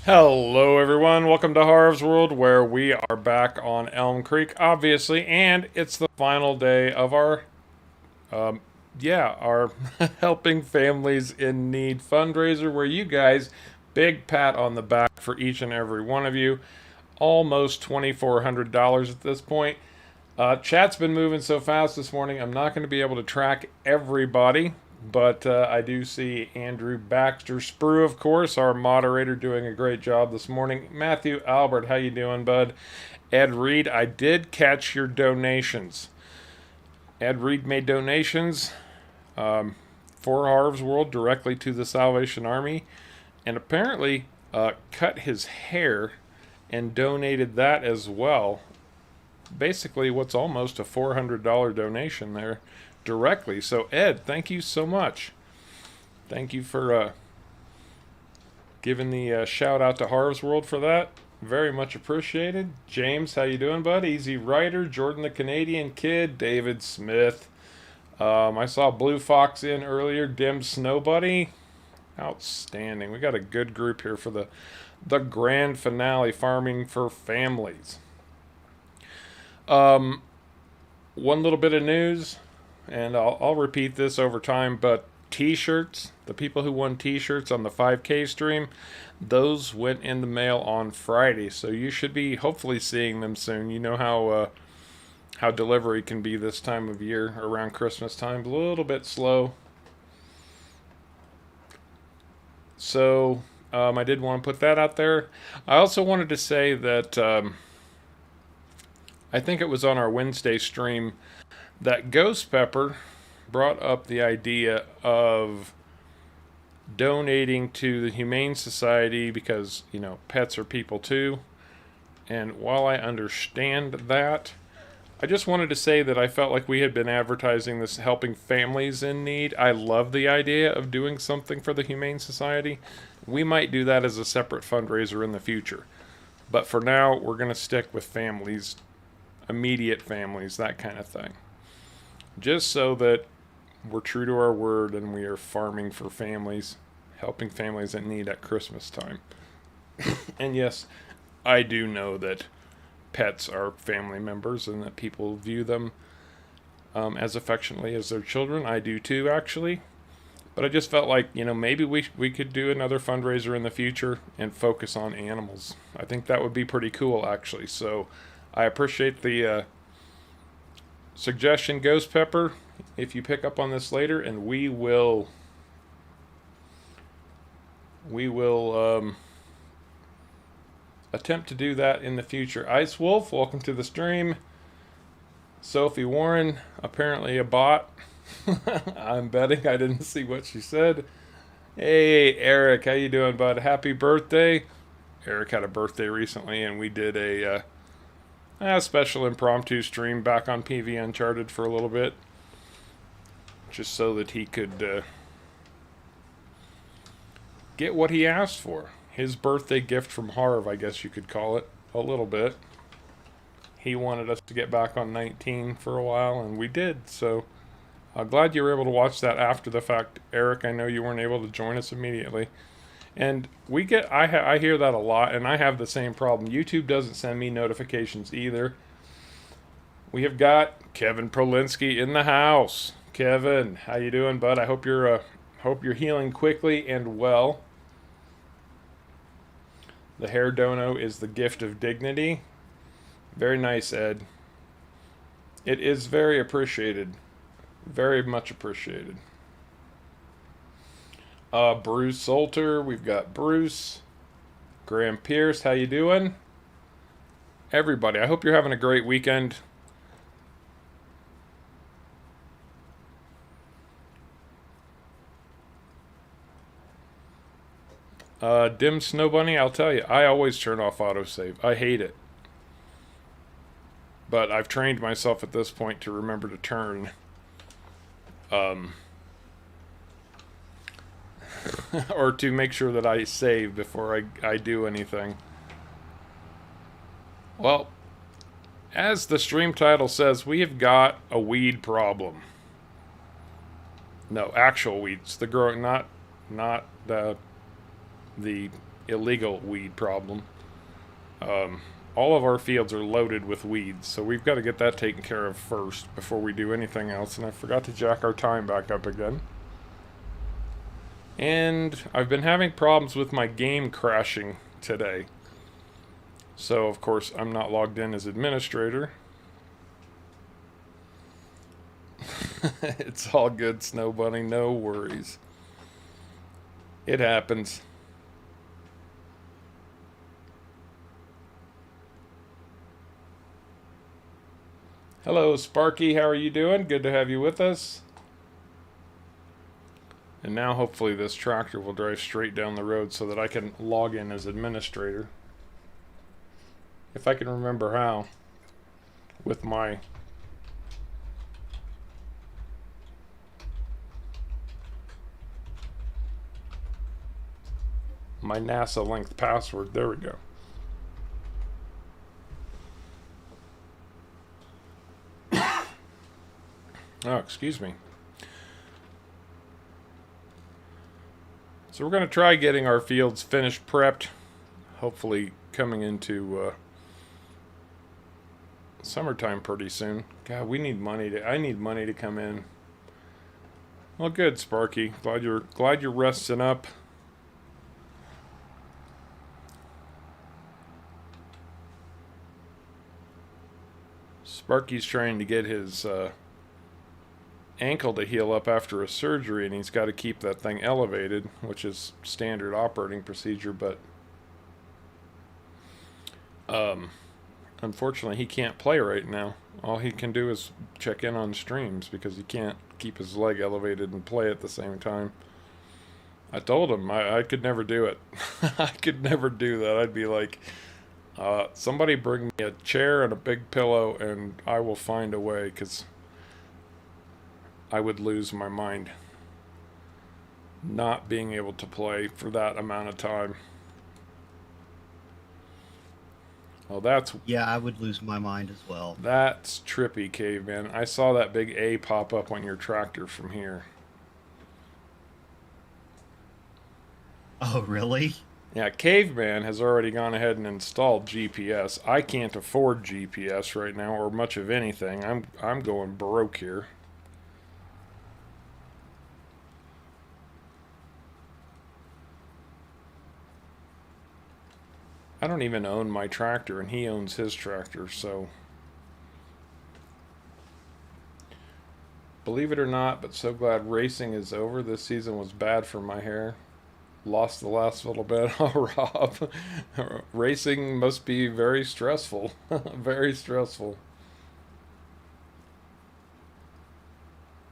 Hello, everyone. Welcome to Harv's World, where we are back on Elmcreek, obviously, and it's the final day of um, our helping families in need fundraiser, where you guys, big pat on the back for each and every one of you, almost $2,400 at this point. Chat's been moving so fast this morning, I'm not going to be able to track everybody, but I do see Andrew Baxter Sprue, of course, our moderator, doing a great job this morning. Matthew Albert, how you doing, bud? Ed Reed, I did catch your donations. Ed Reed made donations for Harv's World directly to the Salvation Army, and apparently cut his hair and donated that as well. Basically, what's almost a $400 donation there directly. So, Ed, thank you so much. Thank you for giving the shout out to Harv's World for that. Very much appreciated. James, how you doing, bud? Easy Rider, Jordan the Canadian Kid, David Smith. I saw Blue Fox in earlier. Dim Snow Buddy. Outstanding. We got a good group here for the grand finale, Farming for Families. One little bit of news, and I'll repeat this over time, but t-shirts, the people who won t-shirts on the 5K stream, those went in the mail on Friday, so you should be hopefully seeing them soon. You know how delivery can be this time of year around Christmas time, a little bit slow. So I did want to put that out there. I also wanted to say that I think it was on our Wednesday stream that Ghost Pepper brought up the idea of donating to the Humane Society because, you know, pets are people too. And while I understand that, I just wanted to say that I felt like we had been advertising this helping families in need. I love the idea of doing something for the Humane Society. We might do that as a separate fundraiser in the future. But for now, we're going to stick with families, immediate families, that kind of thing. Just so that we're true to our word and we are farming for families, helping families in need at Christmas time. And yes, I do know that pets are family members and that people view them as affectionately as their children. I do too, actually. But I just felt like, you know, maybe we could do another fundraiser in the future and focus on animals. I think that would be pretty cool, actually. So I appreciate the suggestion, Ghost Pepper. If you pick up on this later, and we will attempt to do that in the future. Ice Wolf, welcome to the stream. Sophie Warren, apparently a bot. I'm betting I didn't see what she said. Hey Eric, how you doing, bud? Happy birthday. Eric had a birthday recently, and we did a special impromptu stream back on PV Uncharted for a little bit, just so that he could get what he asked for. His birthday gift from Harv, I guess you could call it, a little bit. He wanted us to get back on 19 for a while, and we did. So I'm glad you were able to watch that after the fact, Eric. I know you weren't able to join us immediately. And I hear that a lot, and I have the same problem. YouTube doesn't send me notifications either. We have got Kevin Prolinsky in the house. Kevin, how you doing, bud? I hope you're healing quickly and well. The hair dono is the gift of dignity. Very nice, Ed. It is very appreciated. Very much appreciated. Bruce Salter, we've got Bruce. Graham Pierce, how you doing? Everybody, I hope you're having a great weekend. Dim Snow Bunny, I'll tell you, I always turn off autosave. I hate it. But I've trained myself at this point to remember to turn. Or to make sure that I save before I do anything. Well, as the stream title says, we have got a weed problem. No, actual weeds. The growing, not the illegal weed problem. All of our fields are loaded with weeds, so we've got to get that taken care of first before we do anything else. And I forgot to jack our time back up again. And I've been having problems with my game crashing today. So, of course, I'm not logged in as administrator. It's all good, Snow Bunny, no worries. It happens. Hello, Sparky, how are you doing? Good to have you with us. And now hopefully this tractor will drive straight down the road so that I can log in as administrator. If I can remember how. With my NASA length password. There we go. Oh, excuse me. So we're going to try getting our fields finished, prepped. Hopefully coming into summertime pretty soon. God, we need money I need money to come in. Well, good, Sparky. Glad you're resting up. Sparky's trying to get his ankle to heal up after a surgery, and he's got to keep that thing elevated, which is standard operating procedure, but unfortunately he can't play right now. All he can do is check in on streams because he can't keep his leg elevated and play at the same time. I told him I could never do it. I could never do that. I'd be like, somebody bring me a chair and a big pillow and I will find a way, because I would lose my mind not being able to play for that amount of time. Well, that's... Yeah, I would lose my mind as well. That's trippy, Caveman. I saw that big A pop up on your tractor from here. Oh, really? Yeah, Caveman has already gone ahead and installed GPS. I can't afford GPS right now, or much of anything. I'm going broke here. I don't even own my tractor, and he owns his tractor, so... Believe it or not, but so glad racing is over. This season was bad for my hair. Lost the last little bit. Oh, Rob. Racing must be very stressful. Very stressful.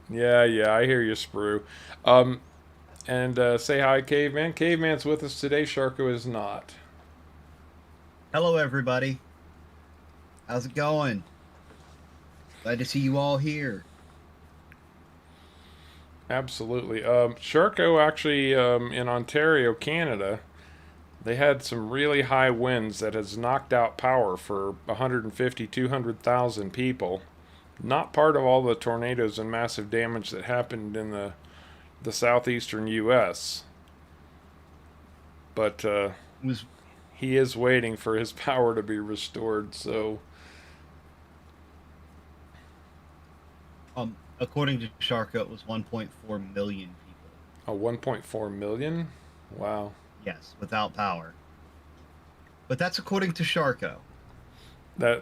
Yeah, I hear you, Sprue. And say hi, Caveman. Caveman's with us today. Sharko is not. Hello, everybody. How's it going? Glad to see you all here. Absolutely. Sharko actually, in Ontario, Canada, they had some really high winds that has knocked out power for 150, 200,000 people. Not part of all the tornadoes and massive damage that happened in the southeastern U.S. But he is waiting for his power to be restored, so... According to Sharko, it was 1.4 million people. Oh, 1.4 million? Wow. Yes, without power. But that's according to Sharko. Yeah,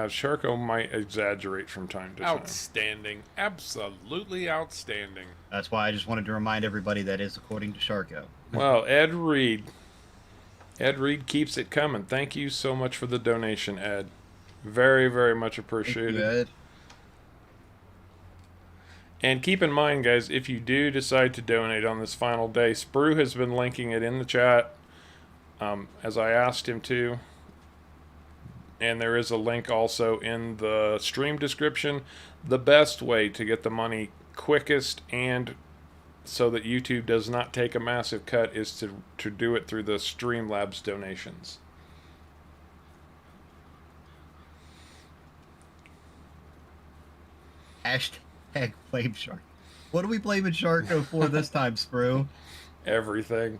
Sharko might exaggerate from time to time. Outstanding. Absolutely outstanding. That's why I just wanted to remind everybody that is according to Sharko. Well, Ed Reed. Ed Reed keeps it coming. Thank you so much for the donation, Ed. Very, very much appreciated. Thank you, Ed. And keep in mind, guys, if you do decide to donate on this final day, Sprue has been linking it in the chat, as I asked him to. And there is a link also in the stream description. The best way to get the money quickest and so that YouTube does not take a massive cut is to do it through the Streamlabs donations. Hashtag blame Shark. What are we blaming Sharko for this time, Sprue? Everything.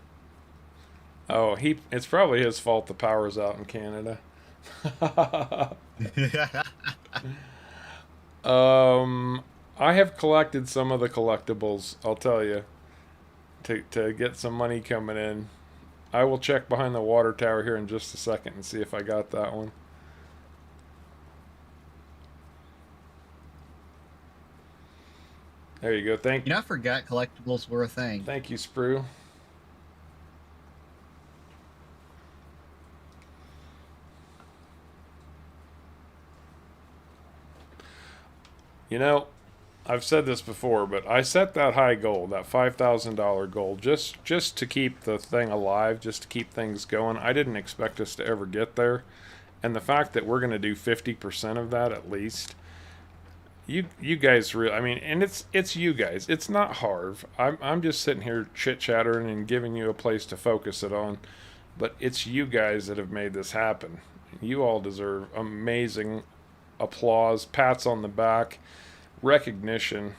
Oh, it's probably his fault the power's out in Canada. um, I have collected some of the collectibles, I'll tell you, to get some money coming in. I will check behind the water tower here in just a second and see if I got that one. There you go. I forgot collectibles were a thing. Thank you, Sprue. You know, I've said this before, but I set that high goal, that $5,000 goal, just to keep the thing alive, just to keep things going. I didn't expect us to ever get there, and the fact that we're going to do 50% of that at least. You guys really, I mean, and it's you guys. It's not Harv. I'm just sitting here chit chattering and giving you a place to focus it on, but it's you guys that have made this happen. You all deserve amazing applause, pats on the back, recognition,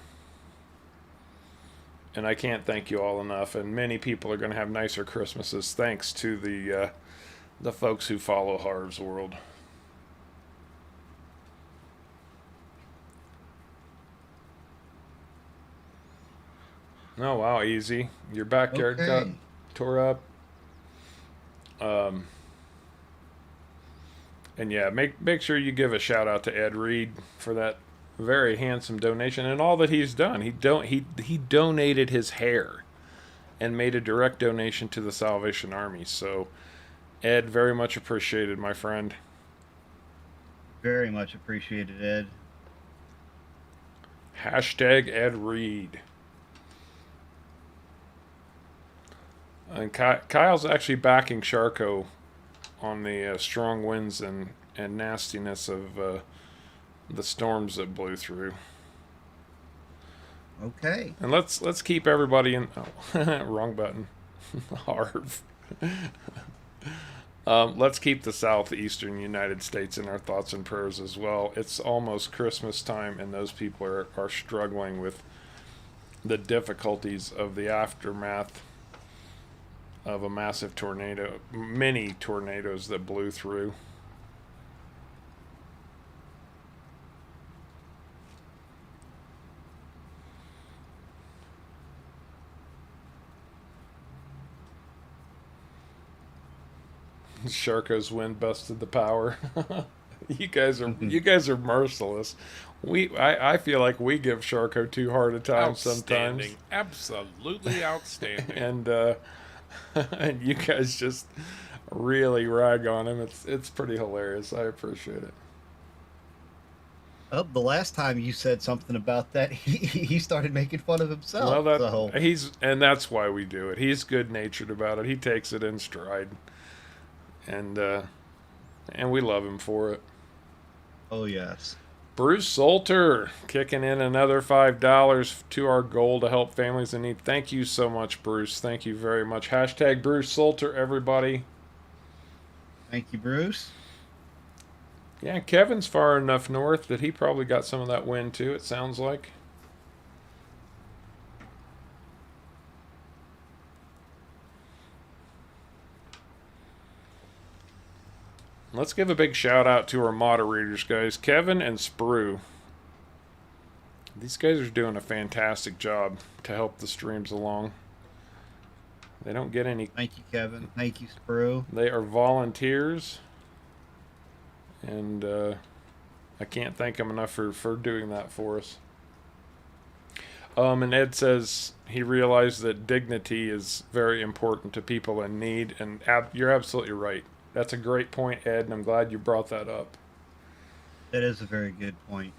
and I can't thank you all enough. And many people are going to have nicer Christmases thanks to the folks who follow Harv's World. Oh wow, easy. Your backyard got tore up. And yeah, make sure you give a shout out to Ed Reed for that very handsome donation and all that he's done. He donated his hair and made a direct donation to the Salvation Army. So Ed, very much appreciated, my friend. Very much appreciated, Ed. Hashtag Ed Reed. And Kyle's actually backing Sharko on the strong winds and nastiness of the storms that blew through. Okay. And let's keep everybody in. Oh, wrong button. Harv. Let's keep the southeastern United States in our thoughts and prayers as well. It's almost Christmas time, and those people are struggling with the difficulties of the aftermath of a massive tornado, many tornadoes that blew through. Sharko's wind busted the power. You guys are merciless. I feel like we give Sharko too hard a time sometimes. Absolutely outstanding. And you guys just really rag on him. It's pretty hilarious. I appreciate it. Oh, the last time you said something about that, he started making fun of himself. Well, and that's why we do it. He's good natured about it. He takes it in stride, and we love him for it. Oh yes. Bruce Salter kicking in another $5 to our goal to help families in need. Thank you so much, Bruce. Thank you very much. Hashtag Bruce Salter, everybody. Thank you, Bruce. Yeah, Kevin's far enough north that he probably got some of that wind too, it sounds like. Let's give a big shout out to our moderators, guys. Kevin and Sprue. These guys are doing a fantastic job to help the streams along. They don't get any... Thank you, Kevin. Thank you, Sprue. They are volunteers. And I can't thank them enough for doing that for us. And Ed says he realized that dignity is very important to people in need. And you're absolutely right. That's a great point, Ed, and I'm glad you brought that up. That is a very good point.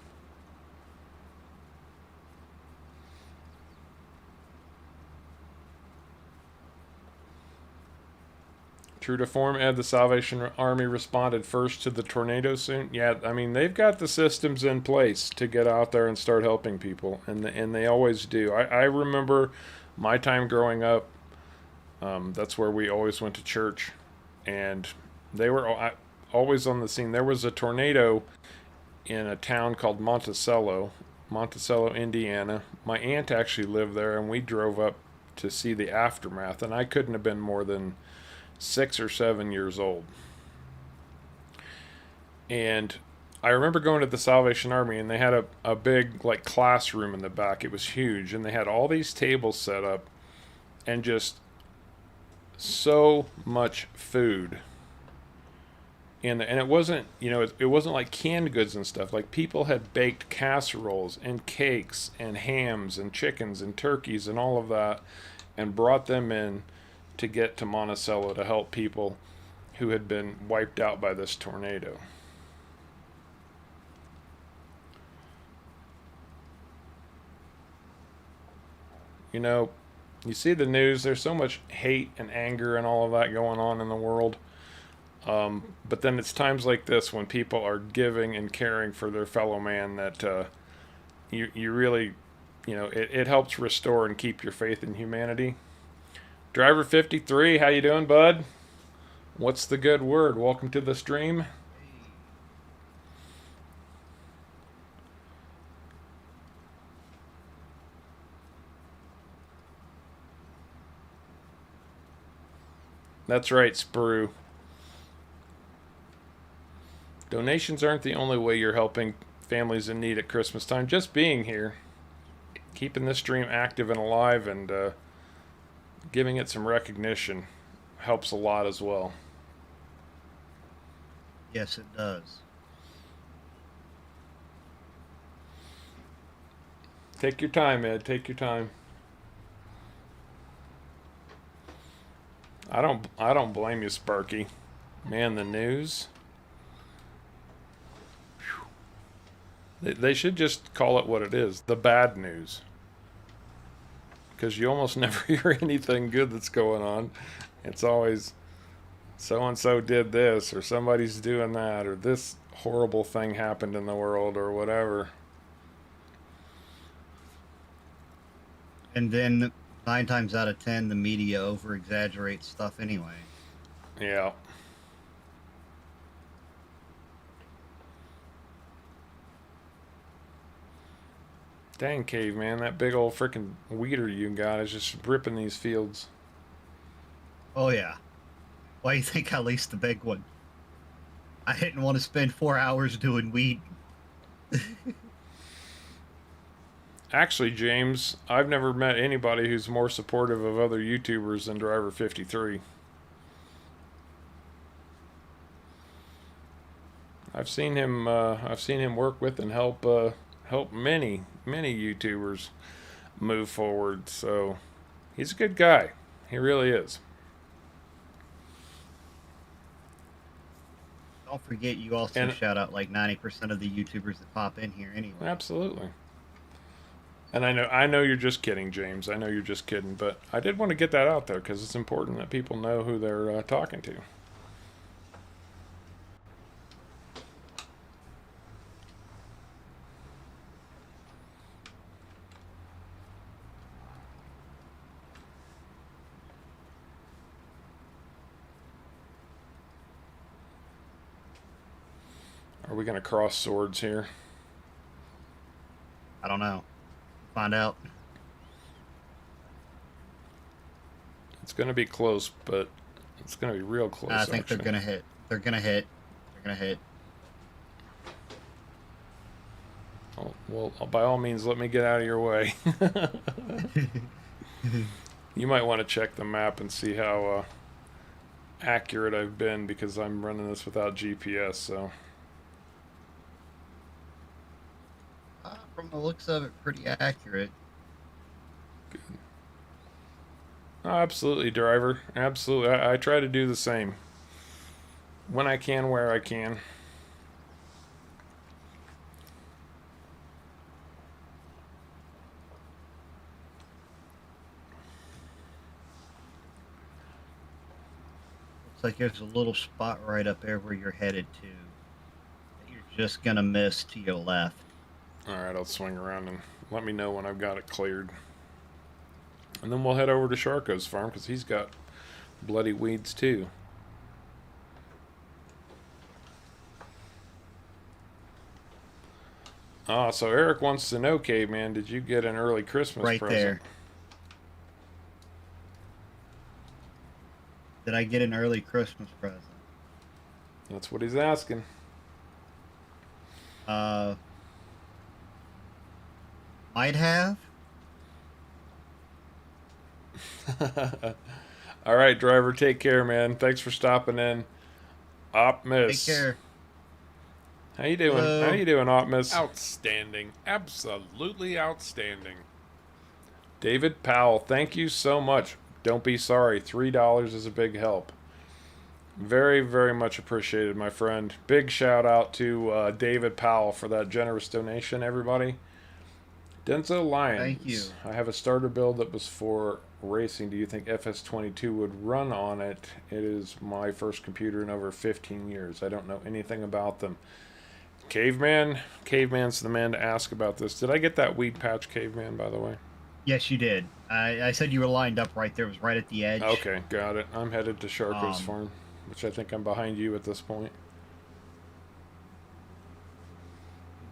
True to form, Ed, the Salvation Army responded first to the tornado soon. Yeah, I mean, they've got the systems in place to get out there and start helping people, and they always do. I remember my time growing up, that's where we always went to church, and they were always on the scene. There was a tornado in a town called Monticello, Indiana. My aunt actually lived there, and we drove up to see the aftermath, and I couldn't have been more than 6 or 7 years old. And I remember going to the Salvation Army, and they had a big like classroom in the back. It was huge, and they had all these tables set up, and just so much food. And it wasn't, it wasn't like canned goods and stuff. Like, people had baked casseroles and cakes and hams and chickens and turkeys and all of that, and brought them in to get to Monticello to help people who had been wiped out by this tornado. You see the news, there's so much hate and anger and all of that going on in the world. But then it's times like this when people are giving and caring for their fellow man that you really, it helps restore and keep your faith in humanity. Driver 53, how you doing, bud? What's the good word? Welcome to the stream. That's right, Sprue. Donations aren't the only way you're helping families in need at Christmas time. Just being here, keeping this stream active and alive, and giving it some recognition helps a lot as well. Yes, it does. Take your time, Ed. Take your time. I don't blame you, Sparky. Man, the news. They should just call it what it is, the bad news. Because you almost never hear anything good that's going on. It's always so-and-so did this, or somebody's doing that, or this horrible thing happened in the world, or whatever. And then 9 times out of 10, the media over-exaggerates stuff anyway. Yeah. Dang, caveman, that big old freaking weeder you got is just ripping these fields. Oh, yeah. Why do you think I leased the big one? I didn't want to spend 4 hours doing weed. Actually, James, I've never met anybody who's more supportive of other YouTubers than Driver 53. I've seen him work with and help many YouTubers move forward. So he's a good guy. He really is. Don't forget, you also shout out like 90% of the YouTubers that pop in here anyway. Absolutely. And I know you're just kidding, James. I know you're just kidding, but I did want to get that out there because it's important that people know who they're talking to. Are we going to cross swords here? I don't know. Find out. It's going to be close, but it's going to be real close. I think they're going to hit. They're going to hit. They're going to hit. Oh, well, by all means, let me get out of your way. You might want to check the map and see how accurate I've been, because I'm running this without GPS, so... From the looks of it, pretty accurate. Good. Oh, absolutely, driver. Absolutely. I try to do the same. When I can, where I can. Looks like there's a little spot right up there where you're headed to, that you're just going to miss to your left. Alright, I'll swing around and let me know when I've got it cleared. And then we'll head over to Sharko's farm, because he's got bloody weeds too. Ah, so Eric wants to know, Caveman, did you get an early Christmas right present? There. Did I get an early Christmas present? That's what he's asking. Uh, might have. All right, driver, take care, man. Thanks for stopping in. Take Optimus. care. How you doing? How Hello. you doing, Optimus? Outstanding. Absolutely outstanding. David Powell, thank you so much. Don't be sorry. $3 is a big help. Very, very much appreciated, my friend. Big shout out to David Powell for that generous donation, everybody. Denzel Thank Lyons, you. I have a starter build that was for racing. Do you think FS22 would run on it? It is my first computer in over 15 years. I don't know anything about them. Caveman? Caveman's the man to ask about this. Did I get that weed patch, Caveman, by the way? Yes, you did. I said you were lined up right there. It was right at the edge. Okay, got it. I'm headed to Sharko's Um, farm, which I think I'm behind you at this point.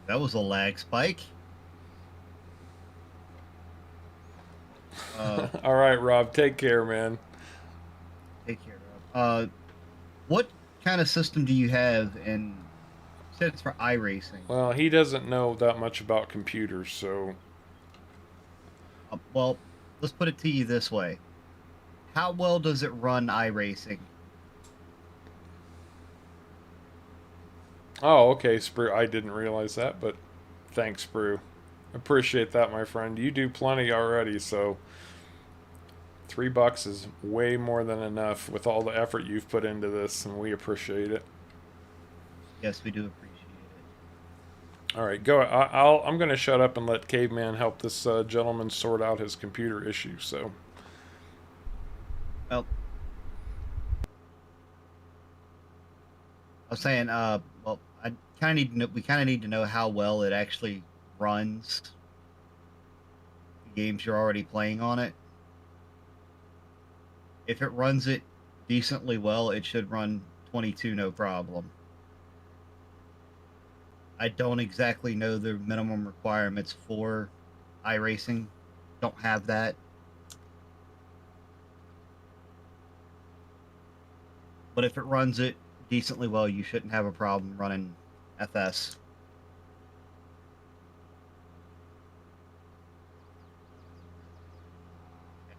that was a lag spike. All right, Rob, take care, man. Take care. What kind of system do you have? And you said it's for iRacing. Well, he doesn't know that much about computers, so Well, let's put it to you this way: how well does it run iRacing? oh, okay, Sprue. I didn't realize that, but thanks, Sprue. Appreciate that, my friend. You do plenty already, so $3 is way more than enough with all the effort you've put into this, and we appreciate it. Yes, we do appreciate it. All right, go. I'm going to shut up and let Caveman help this gentleman sort out his computer issue. So, Well, I was saying, well, I kind of need to know. We kind of need to know how well it actually runs the games you're already playing on it. If it runs it decently well, it should run 22 no problem. I don't exactly know the minimum requirements for iRacing. Don't have that. But if it runs it decently well, you shouldn't have a problem running FS.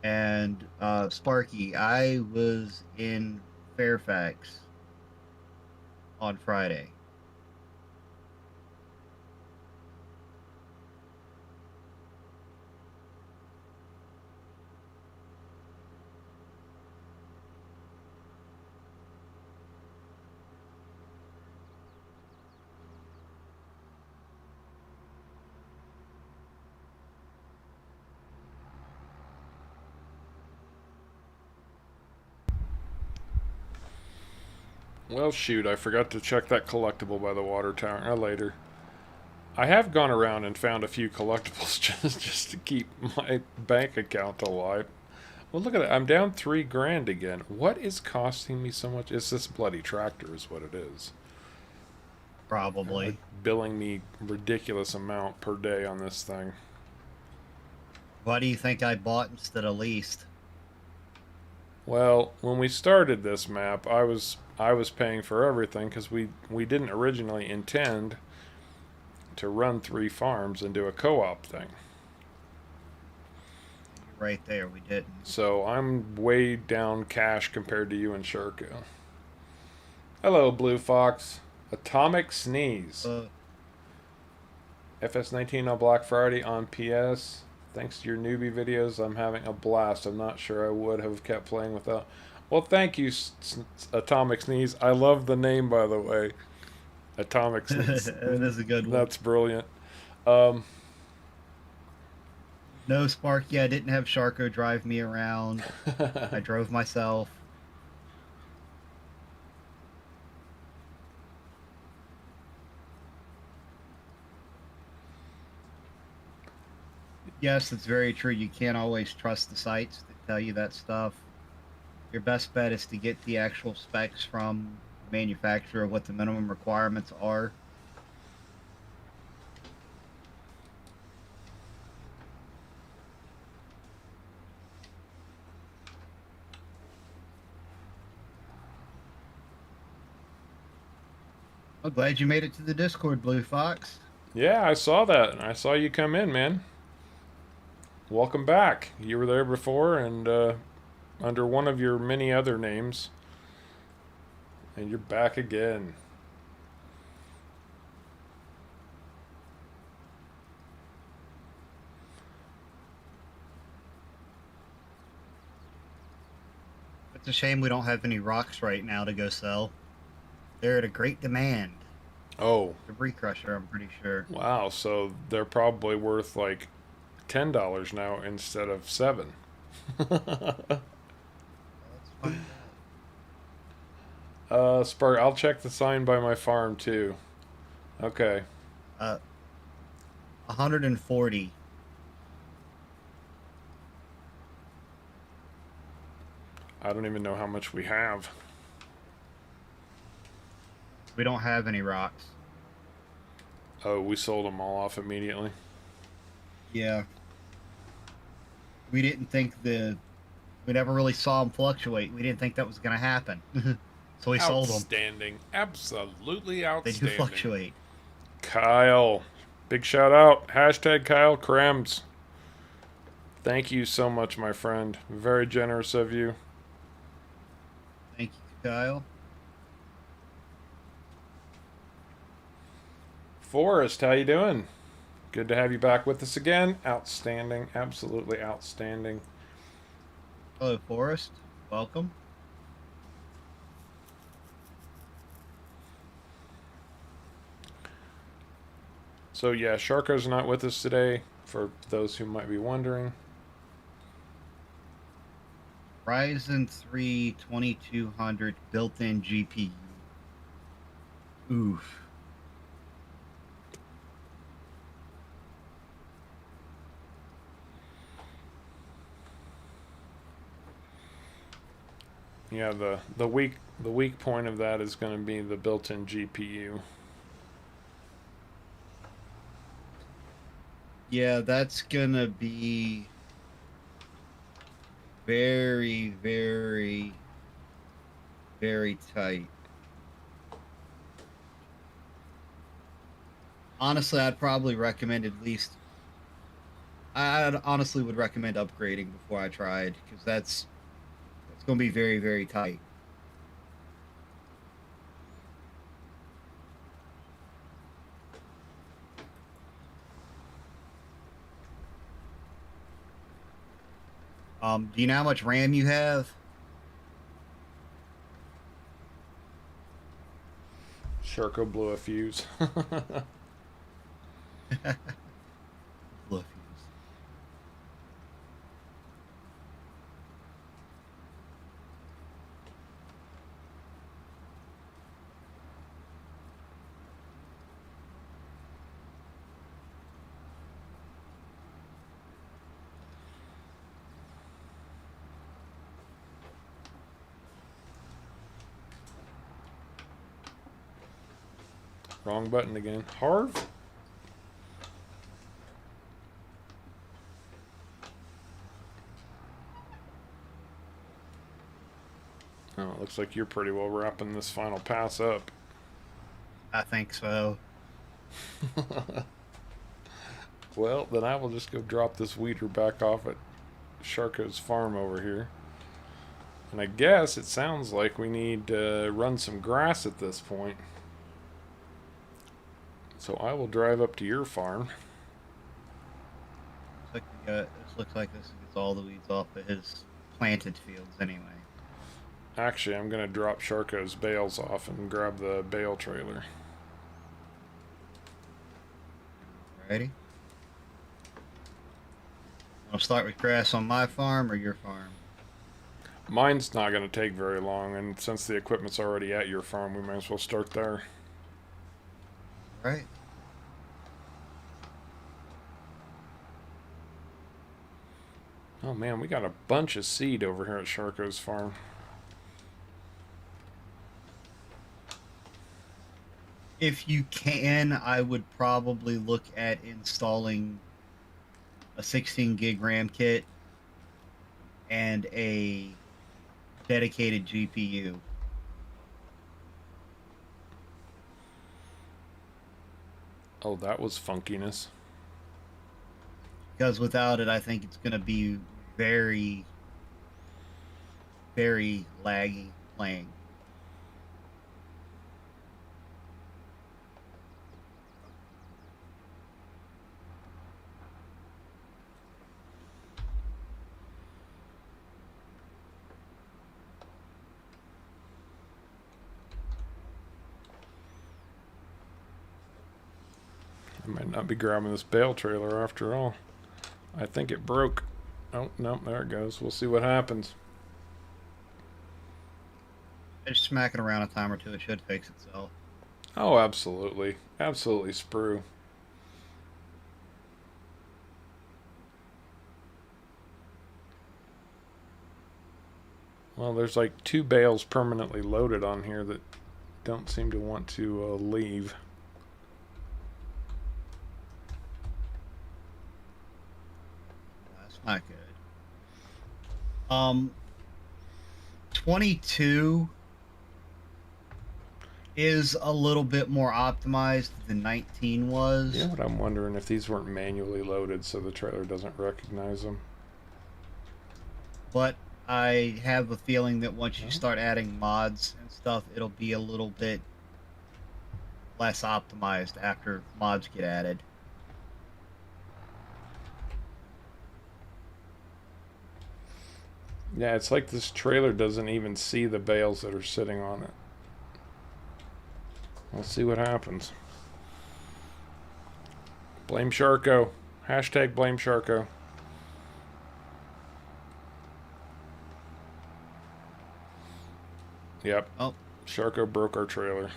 And Sparky, I was in Fairfax on Friday. well, shoot, I forgot to check that collectible by the water tower later. I have gone around and found a few collectibles just to keep my bank account alive. Well, look at that. I'm down $3 again. What is costing me so much? It's this bloody tractor, is what it is. Probably. Billing me ridiculous amount per day on this thing. What do you think I bought instead of leased? Well, when we started this map, I was paying for everything because we didn't originally intend to run 3 farms and do a co-op thing. Right there, we didn't. So I'm way down cash compared to you and Sherko. Hello, Blue Fox. Atomic Sneeze. FS19 on Black Friday on PS. Thanks to your newbie videos, I'm having a blast. I'm not sure I would have kept playing without. Well, thank you, Atomic Sneeze. I love the name, by the way. Atomic Sneeze. It is a good one. That's brilliant. No, Sparky, I didn't have Sharko drive me around. I drove myself. Yes, it's very true. You can't always trust the sites that tell you that stuff. Your best bet is to get the actual specs from the manufacturer of what the minimum requirements are. I'm glad you made it to the Discord, Blue Fox. Yeah, I saw that. I saw you come in, man. Welcome back. You were there before and under one of your many other names. And you're back again. It's a shame we don't have any rocks right now to go sell. They're at a great demand. Oh, Debris crusher, I'm pretty sure. wow. So they're probably worth like $10 now instead of 7. Let's find Spark, I'll check the sign by my farm too. Okay. out. 140. I don't even know how much we have. We don't have any rocks. Oh, we sold them all off immediately. Yeah. We didn't think we never really saw them fluctuate. We didn't think that was going to happen. So we sold them. Outstanding. Absolutely They do outstanding. fluctuate. Kyle. Big shout out. Hashtag Kyle Krems. Thank you so much, my friend. Very generous of you. Thank you, Kyle. Forrest, how you doing? Good to have you back with us again. Outstanding. Absolutely outstanding. Hello, Forrest. Welcome. So yeah, Sharko's not with us today, for those who might be wondering. Ryzen 3 2200 built-in GPU. Oof. Yeah, the weak point of that is going to be the built-in GPU. Yeah, that's gonna be very, very, very tight. Honestly, I'd probably recommend at least. I honestly would recommend upgrading before I tried because it's going to be very, very tight. Do you know how much RAM you have? Sharko blew a fuse. Look. Wrong button again. Harv? Oh, it looks like you're pretty well wrapping this final pass up. I think so. Well, then I will just go drop this weeder back off at Sharko's farm over here. And I guess it sounds like we need to run some grass at this point. So I will drive up to your farm. Looks like this gets all the weeds off of his planted fields anyway. Actually, I'm going to drop Sharko's bales off and grab the bale trailer. Ready? Want to start with grass on my farm or your farm? Mine's not going to take very long, and since the equipment's already at your farm, we might as well start there. Right. Oh man, we got a bunch of seed over here at Sharko's farm. If you can, I would probably look at installing a 16 gig RAM kit and a dedicated GPU. Oh, that was funkiness. Because without it, I think it's going to be very, very laggy playing. I might not be grabbing this bale trailer after all. I think it broke. Oh, no, there it goes. We'll see what happens. Just smacking around a time or two, it should fix itself. Oh, absolutely. Absolutely sprue. Well, there's like 2 bales permanently loaded on here that don't seem to want to leave. That's not good. 22 is a little bit more optimized than 19 was. Yeah, but I'm wondering if these weren't manually loaded so the trailer doesn't recognize them. But I have a feeling that once you start adding mods and stuff, it'll be a little bit less optimized after mods get added. Yeah, it's like this trailer doesn't even see the bales that are sitting on it. We'll see what happens. Blame Sharko. Hashtag blame Sharko. Yep. Oh, Sharko broke our trailer.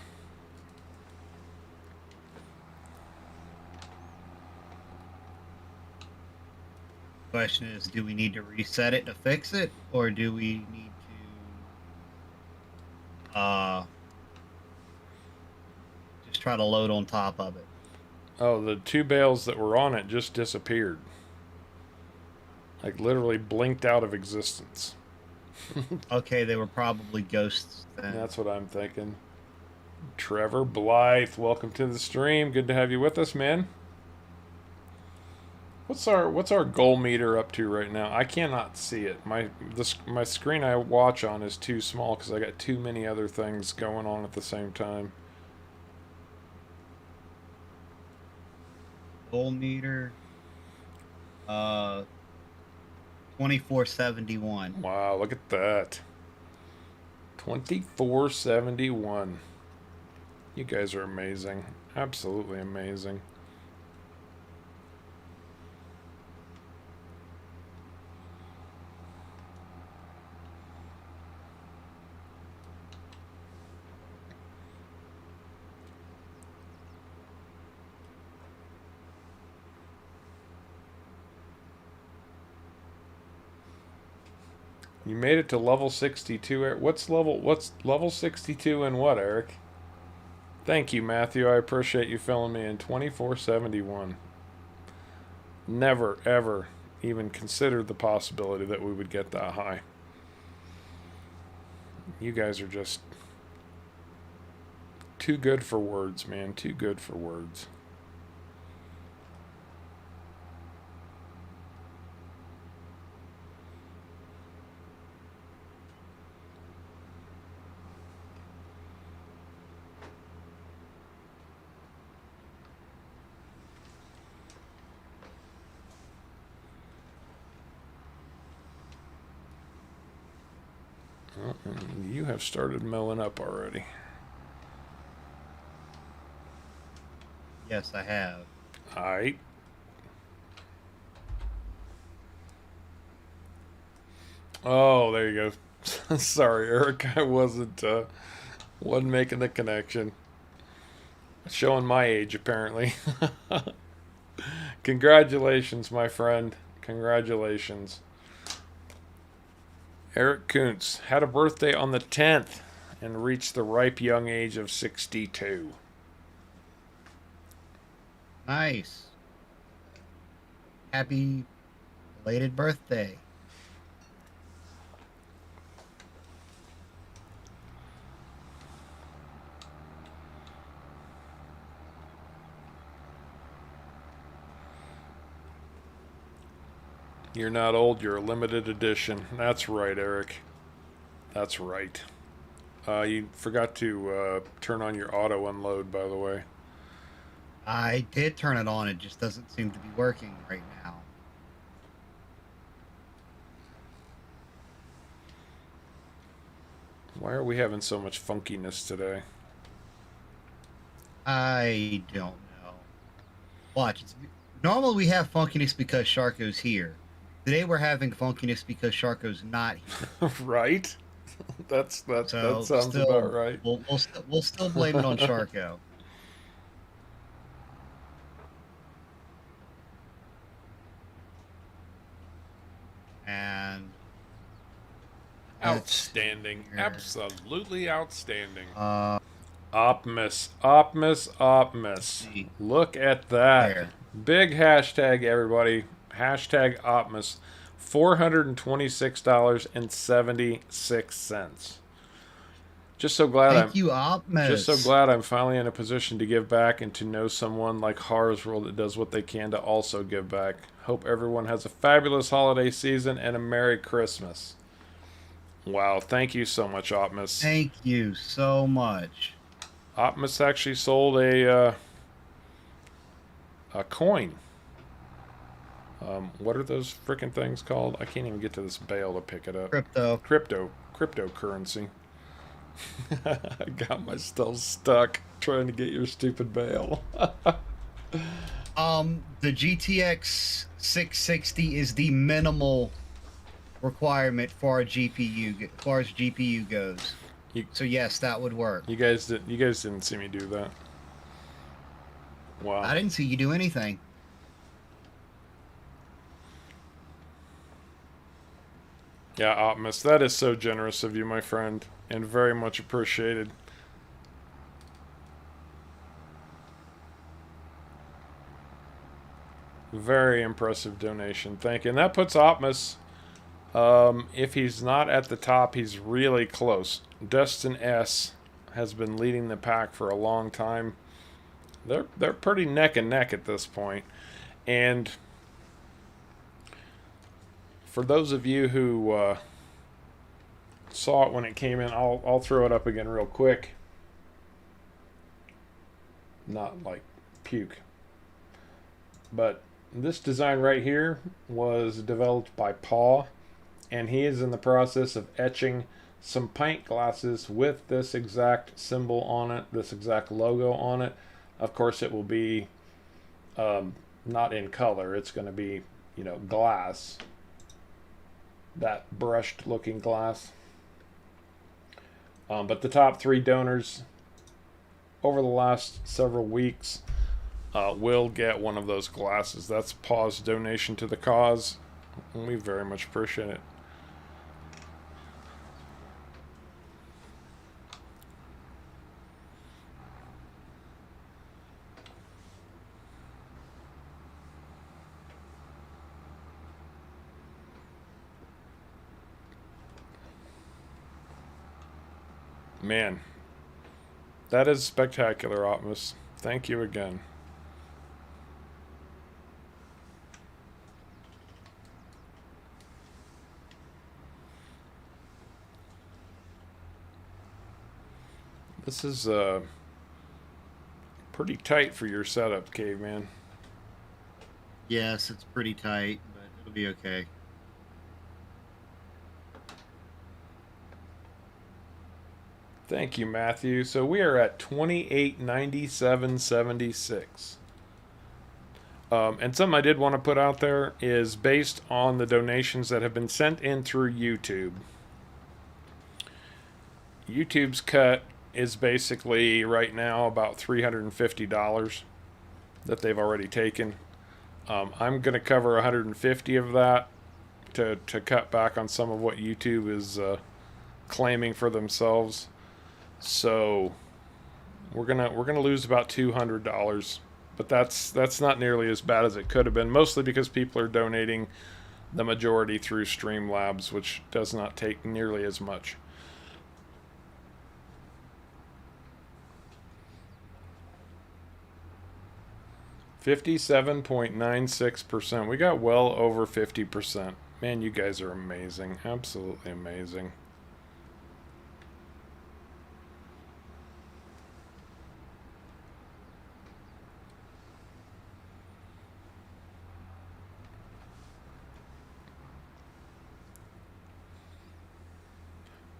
question is, do we need to reset it to fix it, or do we need to just try to load on top of it? Oh, the 2 bales that were on it just disappeared. Like literally blinked out of existence. Okay, they were probably ghosts then. That's what I'm thinking. Trevor Blythe, welcome to the stream. Good to have you with us, man. What's our goal meter up to right now? I cannot see it. My screen I watch on is too small because I got too many other things going on at the same time. Goal meter, 2471. Wow, look at that. 2471. You guys are amazing. Absolutely amazing. You made it to level 62. What's level 62 and what, Eric? Thank you, Matthew. I appreciate you filling me in. 2471. Never, ever even considered the possibility that we would get that high. You guys are just too good for words, man. Too good for words. Oh, and you have started milling up already. Yes, I have. Alright. Oh, there you go. Sorry, Eric. I wasn't making the connection. Showing my age, apparently. Congratulations, my friend. Congratulations. Eric Kuntz had a birthday on the 10th and reached the ripe young age of 62. Nice. Happy belated birthday. You're not old, you're a limited edition. That's right, Eric. That's right. You forgot to turn on your auto unload, by the way. I did turn it on. It just doesn't seem to be working right now. Why are we having so much funkiness today? I don't know. Watch. Normally we have funkiness because Sharko's here. Today we're having funkiness because Sharko's not here. Right? That So sounds about right. We'll still blame it on Sharko. And Outstanding. Absolutely outstanding. Optimus. See. Look at that. There. Big hashtag, everybody. Hashtag Optimus. $426.76. Just so glad Thank you, Optimus. Just so glad I'm finally in a position to give back and to know someone like Harv's World that does what they can to also give back. Hope everyone has a fabulous holiday season and a Merry Christmas. Wow, thank you so much, Optimus. Thank you so much. Optimus actually sold a coin. What are those freaking things called? I can't even get to this bale to pick it up. Cryptocurrency. I got myself stuck trying to get your stupid bale. The GTX 660 is the minimal requirement for our GPU, as far as GPU goes. So yes, that would work. You guys didn't see me do that. Wow. I didn't see you do anything. Yeah, Optimus, that is so generous of you, my friend, and very much appreciated. Very impressive donation. Thank you. And that puts Optimus, if he's not at the top, he's really close. Dustin S. has been leading the pack for a long time. They're pretty neck and neck at this point. And for those of you who saw it when it came in, I'll throw it up again real quick. Not like puke. But this design right here was developed by Paul, and he is in the process of etching some pint glasses with this exact symbol on it, this exact logo on it. Of course, it will be not in color. It's going to be, you know, glass. That brushed looking glass. But the top 3 donors over the last several weeks will get one of those glasses. That's Paul's donation to the cause, and we very much appreciate it. Man, that is spectacular, Optimus. Thank you again. This is pretty tight for your setup, Caveman. Yes, it's pretty tight, but it'll be okay. Thank you, Matthew. So we are at 2897.76. And something I did want to put out there is based on the donations that have been sent in through YouTube. YouTube's cut is basically right now about $350 that they've already taken. I'm going to cover 150 of that to cut back on some of what YouTube is claiming for themselves. So we're gonna lose about $200, but that's not nearly as bad as it could have been. Mostly because people are donating the majority through Streamlabs, which does not take nearly as much. 57.96%. We got well over 50%. Man, you guys are amazing. Absolutely amazing.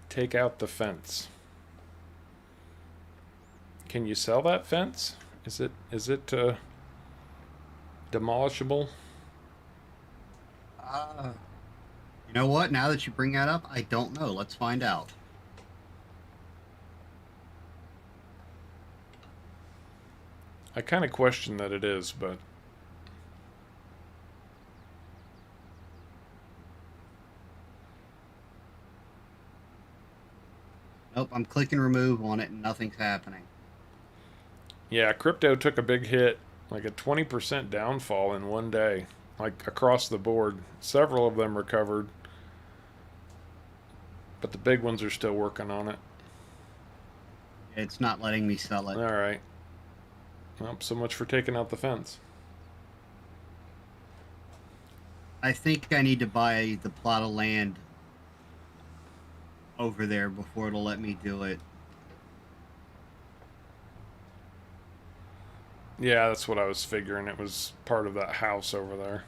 Take out the fence. Can you sell that fence? Is it demolishable? You know what? Now that you bring that up, I don't know. Let's find out. I kind of question that it is, but Nope, I'm clicking remove on it and nothing's happening. yeah, crypto took a big hit, like a 20% downfall in one day, like across the board. Several of them recovered, but the big ones are still working on it. It's not letting me sell it. All right. Well, so much for taking out the fence. I think I need to buy the plot of land over there before it'll let me do it. Yeah, that's what I was figuring. It was part of that house over there.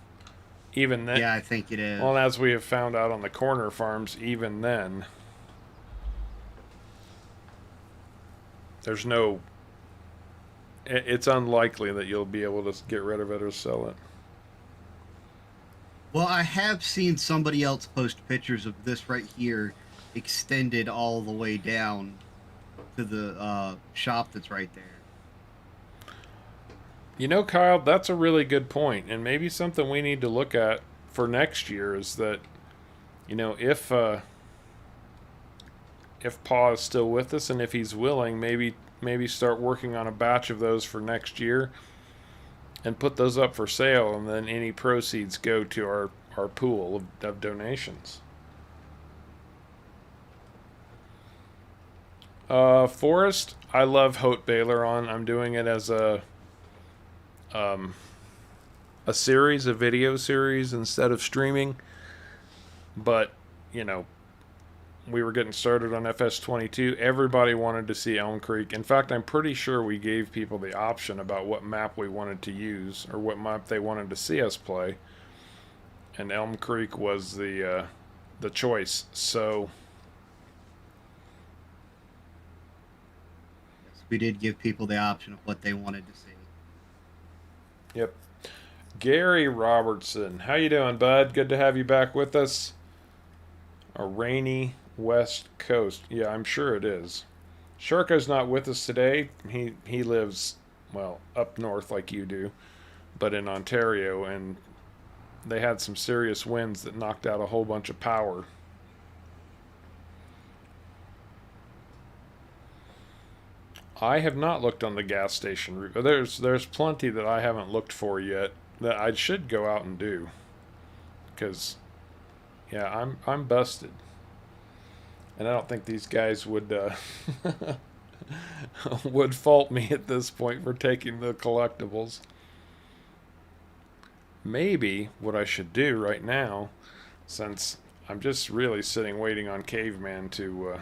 Even then. Yeah, I think it is. Well, as we have found out on the corner farms, even then, there's no. It's unlikely that you'll be able to get rid of it or sell it. Well, I have seen somebody else post pictures of this right here extended all the way down to the shop that's right there. You know, Kyle, that's a really good point, and maybe something we need to look at for next year is that, you know, if Paul is still with us and if he's willing, maybe start working on a batch of those for next year and put those up for sale, and then any proceeds go to our pool of donations. Forest, I love Hote Baylor on. I'm doing it as a series, a video series instead of streaming. But, you know, we were getting started on FS22. Everybody wanted to see Elmcreek. In fact, I'm pretty sure we gave people the option about what map we wanted to use or what map they wanted to see us play. And Elmcreek was the choice. So We did give people the option of what they wanted to see. Yep. Gary Robertson, how you doing, bud? Good to have you back with us. A rainy West Coast. Yeah, I'm sure it is. Sharko's not with us today. He lives, well, up north like you do, but in Ontario, and they had some serious winds that knocked out a whole bunch of power. I have not looked on the gas station route. There's plenty that I haven't looked for yet that I should go out and do. Because, yeah, I'm busted, and I don't think these guys would would fault me at this point for taking the collectibles. Maybe what I should do right now, since I'm just really sitting waiting on Caveman to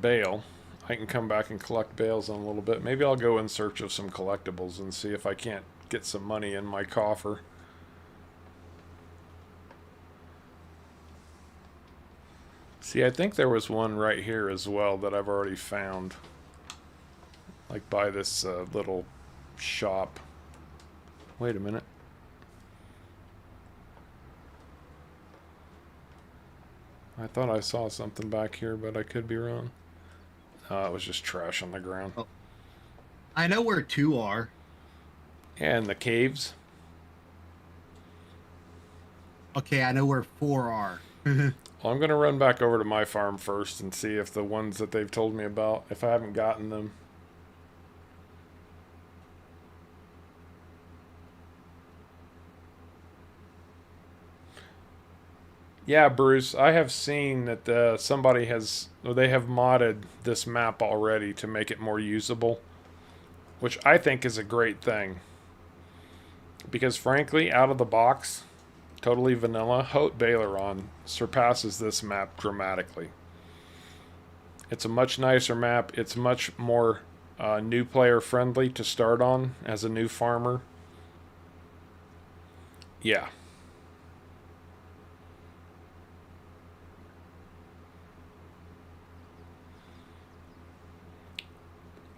bail. I can come back and collect bales in a little bit. Maybe I'll go in search of some collectibles and see if I can't get some money in my coffer. See, I think there was one right here as well that I've already found. Like by this little shop. Wait a minute. I thought I saw something back here, but I could be wrong. It was just trash on the ground. Oh. I know where 2 are. Yeah, in the caves. Okay, I know where 4 are. Well, I'm going to run back over to my farm first and see if the ones that they've told me about, if I haven't gotten them. Yeah, Bruce, I have seen that somebody has, or they have modded this map already to make it more usable. which I think is a great thing. Because frankly, out of the box, totally vanilla, Haute Baileron surpasses this map dramatically. It's a much nicer map. It's much more new player friendly to start on as a new farmer. Yeah.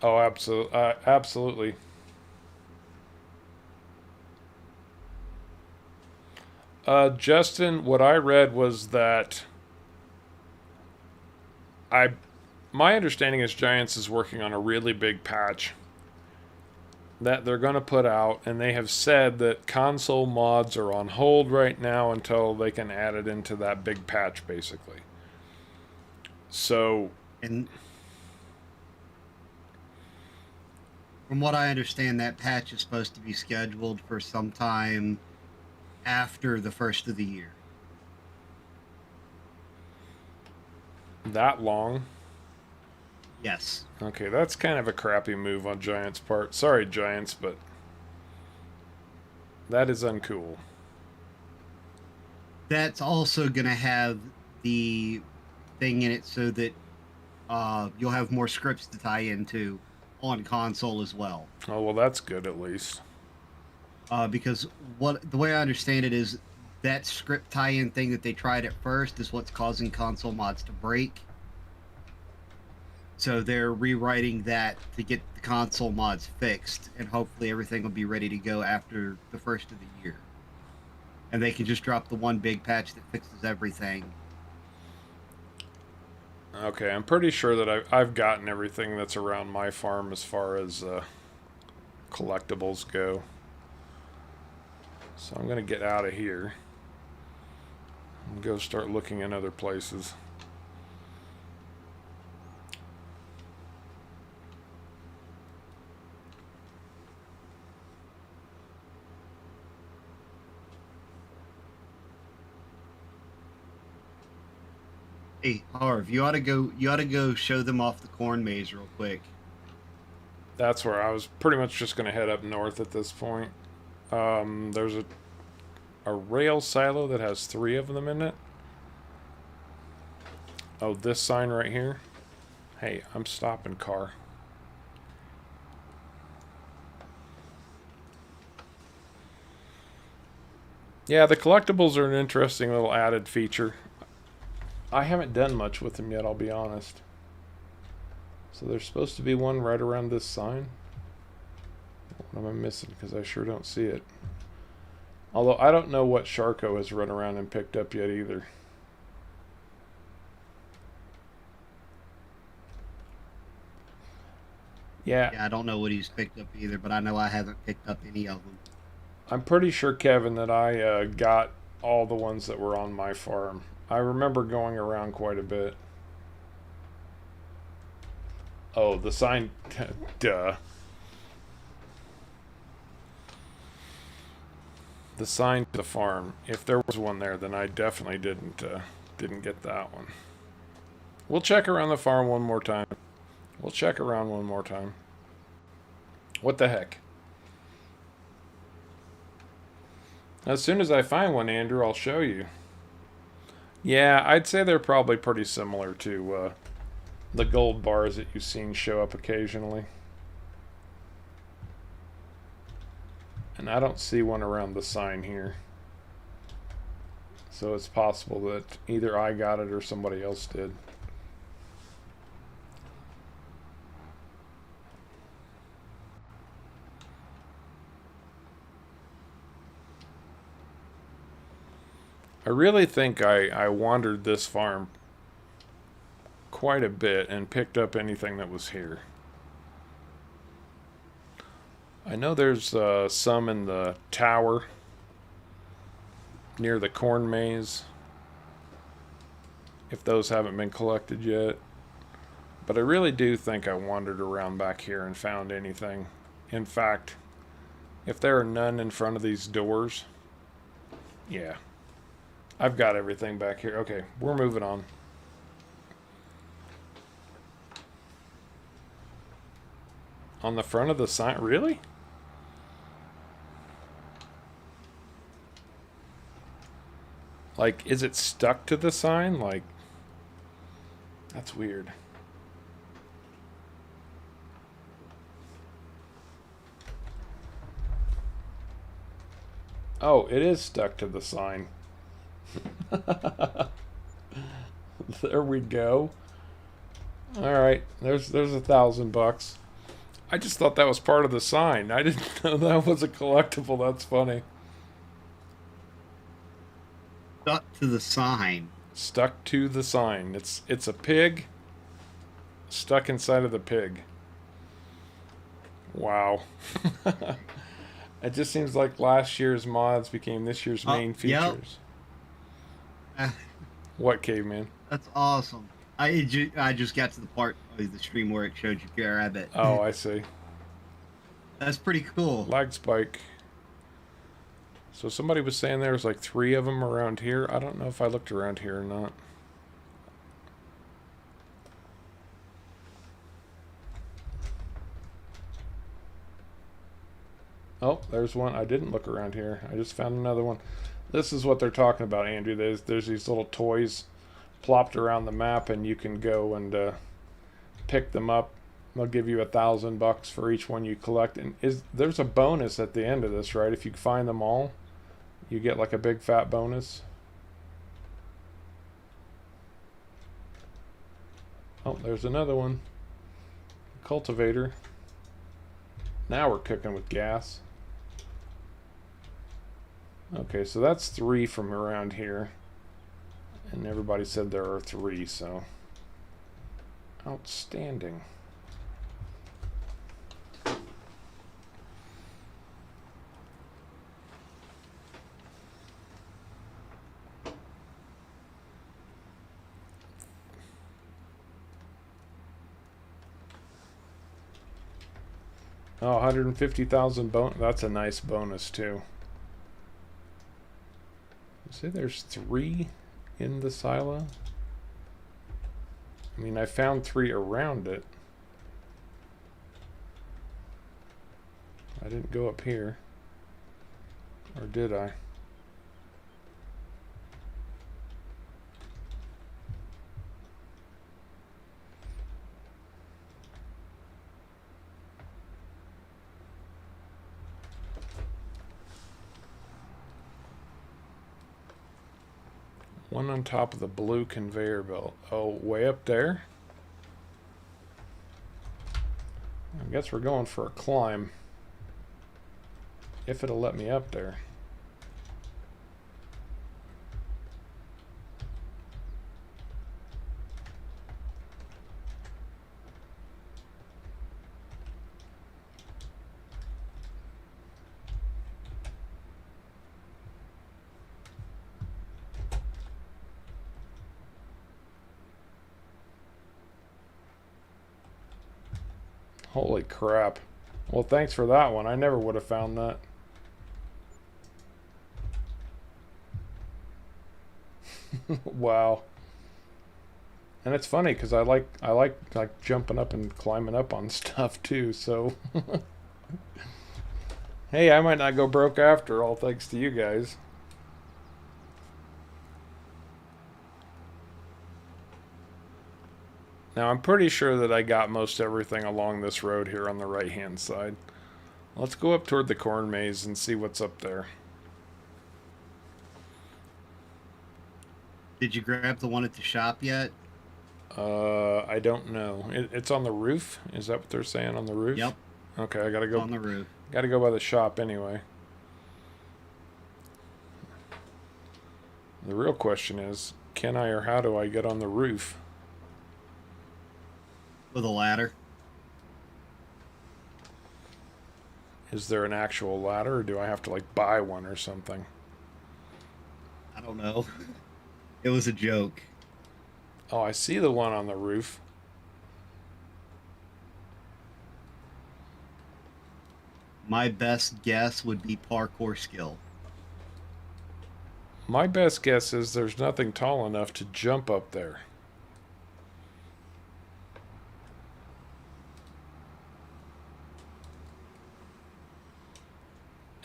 Oh, absolutely. Absolutely. Justin, what I read was that I, my understanding is Giants is working on a really big patch that they're going to put out, and they have said that console mods are on hold right now until they can add it into that big patch, basically. So, And from what I understand, that patch is supposed to be scheduled for sometime after the first of the year. that long? Yes. Okay, that's kind of a crappy move on Giants' part. Sorry, Giants, but that is uncool. That's also going to have the thing in it so that you'll have more scripts to tie into on console as well. Oh, well, that's good at least. Because the way I understand it is that script tie-in thing that they tried at first is what's causing console mods to break. So they're rewriting that to get the console mods fixed, and hopefully everything will be ready to go after the first of the year. And they can just drop the one big patch that fixes everything. Okay, I'm pretty sure that I've gotten everything that's around my farm as far as collectibles go. So I'm going to get out of here and go start looking in other places. Hey, Harv, you ought to go show them off the corn maze real quick. That's where I was pretty much just going to head up north at this point. There's a rail silo that has 3 of them in it. Oh, this sign right here. Hey, I'm stopping car. Yeah, the collectibles are an interesting little added feature. I haven't done much with them yet, I'll be honest. So there's supposed to be one right around this sign. What am I missing? Because I sure don't see it. Although I don't know what Sharko has run around and picked up yet either. Yeah, Yeah, I don't know what he's picked up either, but I know I haven't picked up any of them. I'm pretty sure, Kevin, that I got all the ones that were on my farm. I remember going around quite a bit. Oh, the sign... Duh. The sign to the farm. If there was one there, then I definitely didn't get that one. We'll check around the farm one more time. We'll check around one more time. What the heck? As soon as I find one, Andrew, I'll show you. Yeah, I'd say they're probably pretty similar to the gold bars that you've seen show up occasionally. And I don't see one around the sign here. So it's possible that either I got it or somebody else did. I really think I wandered this farm quite a bit and picked up anything that was here. I know there's some in the tower near the corn maze, if those haven't been collected yet. But I really do think I wandered around back here and found anything. In fact, if there are none in front of these doors, yeah, I've got everything back here. Okay, we're moving on. On the front of the sign? Really? Like, is it stuck to the sign? Like, that's weird. Oh, it is stuck to the sign. There we go. All right, there's $1,000. I just thought that was part of the sign. I didn't know that was a collectible. That's funny. Stuck to the sign. Stuck to the sign. It's a pig stuck inside of the pig. Wow. It just seems like last year's mods became this year's main features. Yep. What, caveman? That's awesome. I just got to the part of the stream where it showed you grab it. Oh, I see. That's pretty cool. Lag spike. So somebody was saying there was like 3 of them around here. I don't know if I looked around here or not. Oh, there's one. I didn't look around here. I just found another one. This is what they're talking about, Andrew. There's these little toys plopped around the map, and you can go and pick them up. They'll give you $1,000 for each one you collect. And there's a bonus at the end of this, right? If you find them all, you get like a big fat bonus. Oh, there's another one. Cultivator. Now we're cooking with gas. Okay, so that's 3 from around here. And everybody said there are 3, so outstanding. Oh, 150,000 bonus. That's a nice bonus too. See, there's 3 in the silo. I mean, I found 3 around it. I didn't go up here. Or did I? One on top of the blue conveyor belt. Oh, way up there? I guess we're going for a climb. If it'll let me up there. Holy crap. Well, thanks for that one. I never would have found that. Wow. And it's funny because I like jumping up and climbing up on stuff too, so hey, I might not go broke after all thanks to you guys. Now, I'm pretty sure that I got most everything along this road here on the right-hand side. Let's go up toward the corn maze and see what's up there. Did you grab the one at the shop yet? I don't know. It's on the roof? Is that what they're saying, on the roof? Yep. Okay, I gotta go on the roof. Gotta go by the shop anyway. The real question is, can I or how do I get on the roof? With a ladder. Is there an actual ladder, or do I have to, like, buy one or something? I don't know. It was a joke. Oh, I see the one on the roof. My best guess would be parkour skill. My best guess is there's nothing tall enough to jump up there.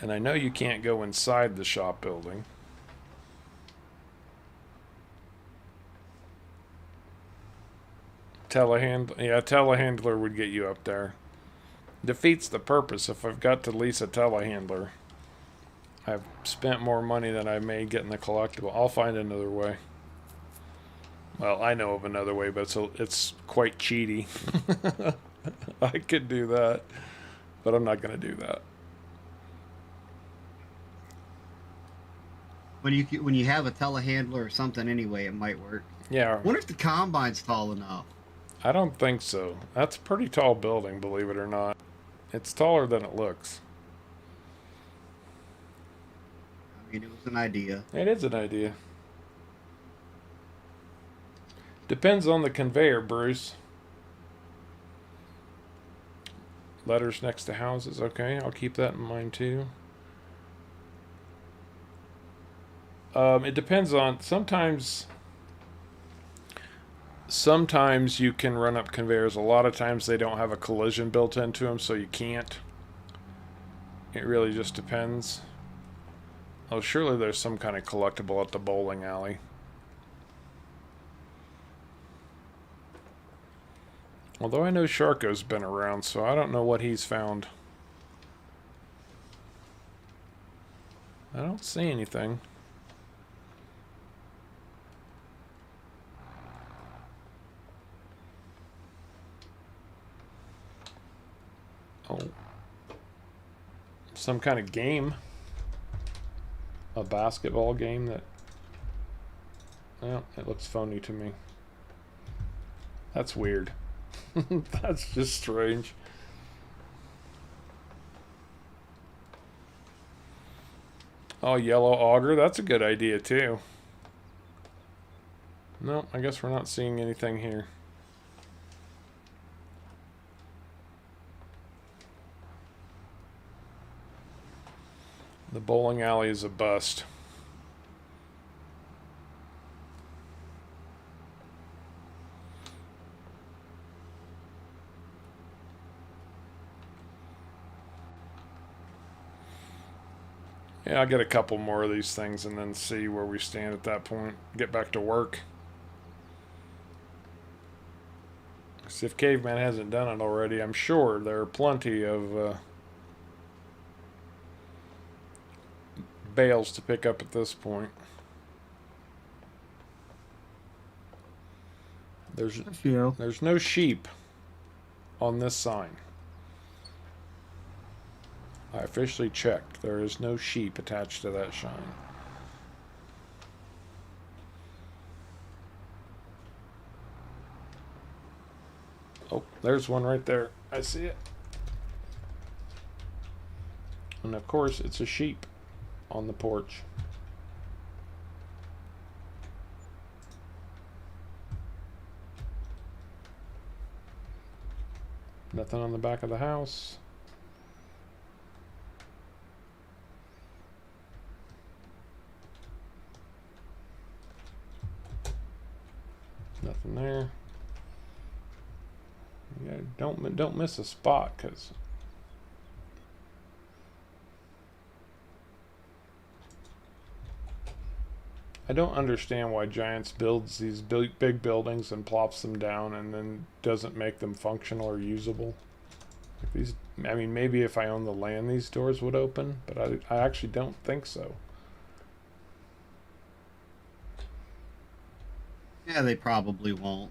And I know you can't go inside the shop building. Telehandler would get you up there. Defeats the purpose. If I've got to lease a telehandler, I've spent more money than I made getting the collectible. I'll find another way. Well, I know of another way, but it's quite cheaty. I could do that, but I'm not going to do that. When you have a telehandler or something anyway, it might work. Yeah. I wonder if the combine's tall enough. I don't think so. That's a pretty tall building, believe it or not. It's taller than it looks. I mean, it was an idea. It is an idea. Depends on the conveyor, Bruce. Letters next to houses. Okay, I'll keep that in mind too. It depends on... Sometimes you can run up conveyors. A lot of times they don't have a collision built into them, so you can't. It really just depends. Oh, surely there's some kind of collectible at the bowling alley. Although I know Sharko's been around, so I don't know what he's found. I don't see anything. Oh. Some kind of game. A basketball game that... Well, it looks phony to me. That's weird. That's just strange. Oh, yellow auger. That's a good idea, too. No, I guess we're not seeing anything here. The bowling alley is a bust. Yeah, I'll get a couple more of these things and then see where we stand at that point. Get back to work. See if Caveman hasn't done it already. I'm sure there are plenty of bales to pick up at this point. There's no sheep on this sign. I officially checked. There is no sheep attached to that sign. Oh, there's one right there. I see it. And of course, it's a sheep on the porch. Nothing on the back of the house. Nothing there. Yeah, don't miss a spot, because I don't understand why Giants builds these big buildings and plops them down and then doesn't make them functional or usable. Like these, I mean, maybe if I owned the land, these doors would open, but I actually don't think so. Yeah, they probably won't.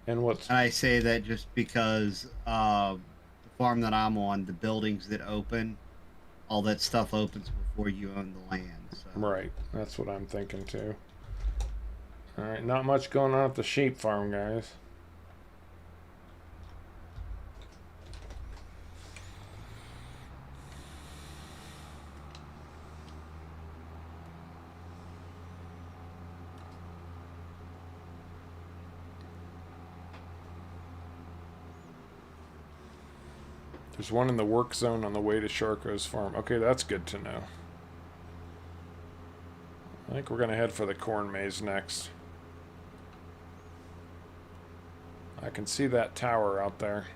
And what's... I say that just because the farm that I'm on, the buildings that open, all that stuff opens before you own the land. So. Right, that's what I'm thinking too. Alright, not much going on at the sheep farm, guys. There's one in the work zone on the way to Sharko's farm. Okay, that's good to know. I think we're going to head for the corn maze next. I can see that tower out there.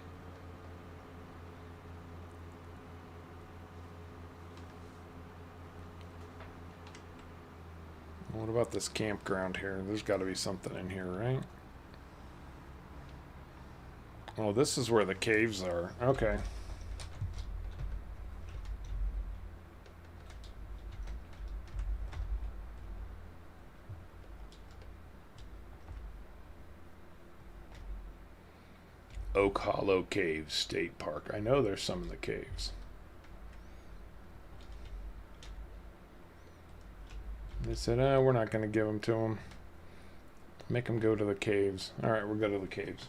What about this campground here? There's got to be something in here, right? Oh, this is where the caves are. Okay. Oak Hollow Caves State Park. I know there's some in the caves. They said, we're not going to give them to them. Make them go to the caves. All right, we'll go to the caves.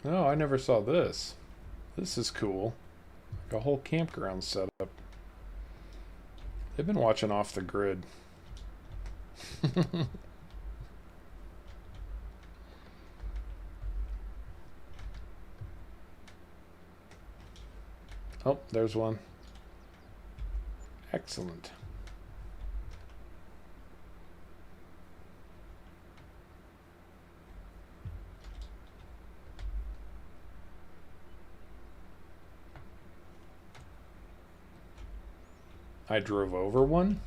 Oh, I never saw this. This is cool. Like a whole campground setup. They've been watching Off the Grid. Oh, there's one. Excellent. I drove over one?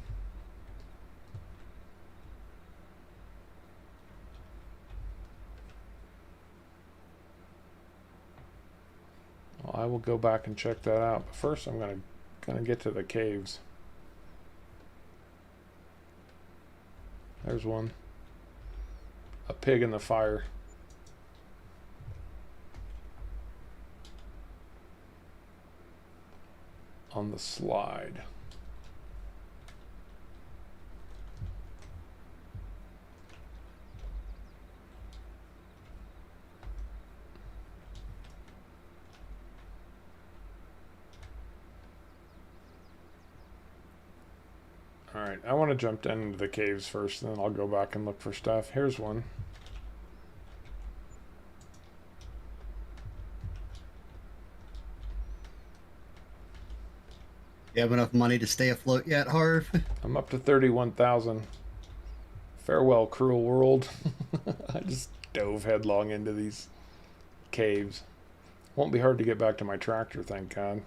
Well, I will go back and check that out. But first I'm gonna get to the caves. There's one. A pig in the fire. On the slide. Alright, I want to jump down into the caves first, and then I'll go back and look for stuff. Here's one. You have enough money to stay afloat yet, Harv? I'm up to 31,000. Farewell, cruel world. I just dove headlong into these caves. Won't be hard to get back to my tractor, thank God.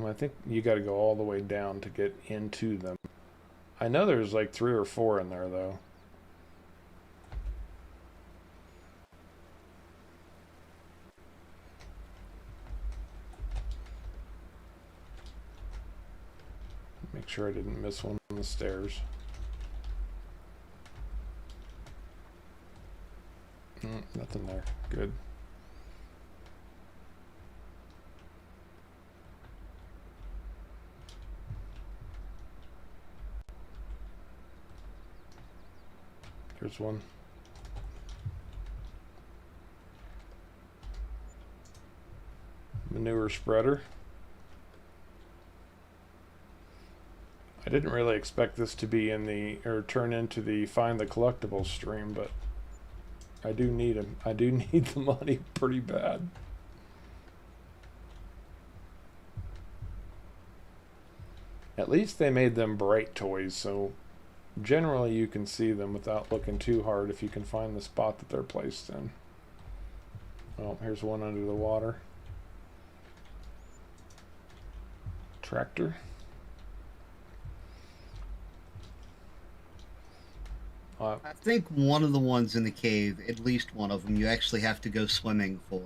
I think you got to go all the way down to get into them. I know there's like 3 or 4 in there, though. Make sure I didn't miss one on the stairs. Nothing there. Good. Here's one. Manure spreader. I didn't really expect this to be in the, or turn into the find the collectibles stream, but I do need them. I do need the money pretty bad. At least they made them bright toys, so generally you can see them without looking too hard if you can find the spot that they're placed in. Oh, here's one under the water. Tractor. I think one of the ones in the cave, at least one of them, you actually have to go swimming for.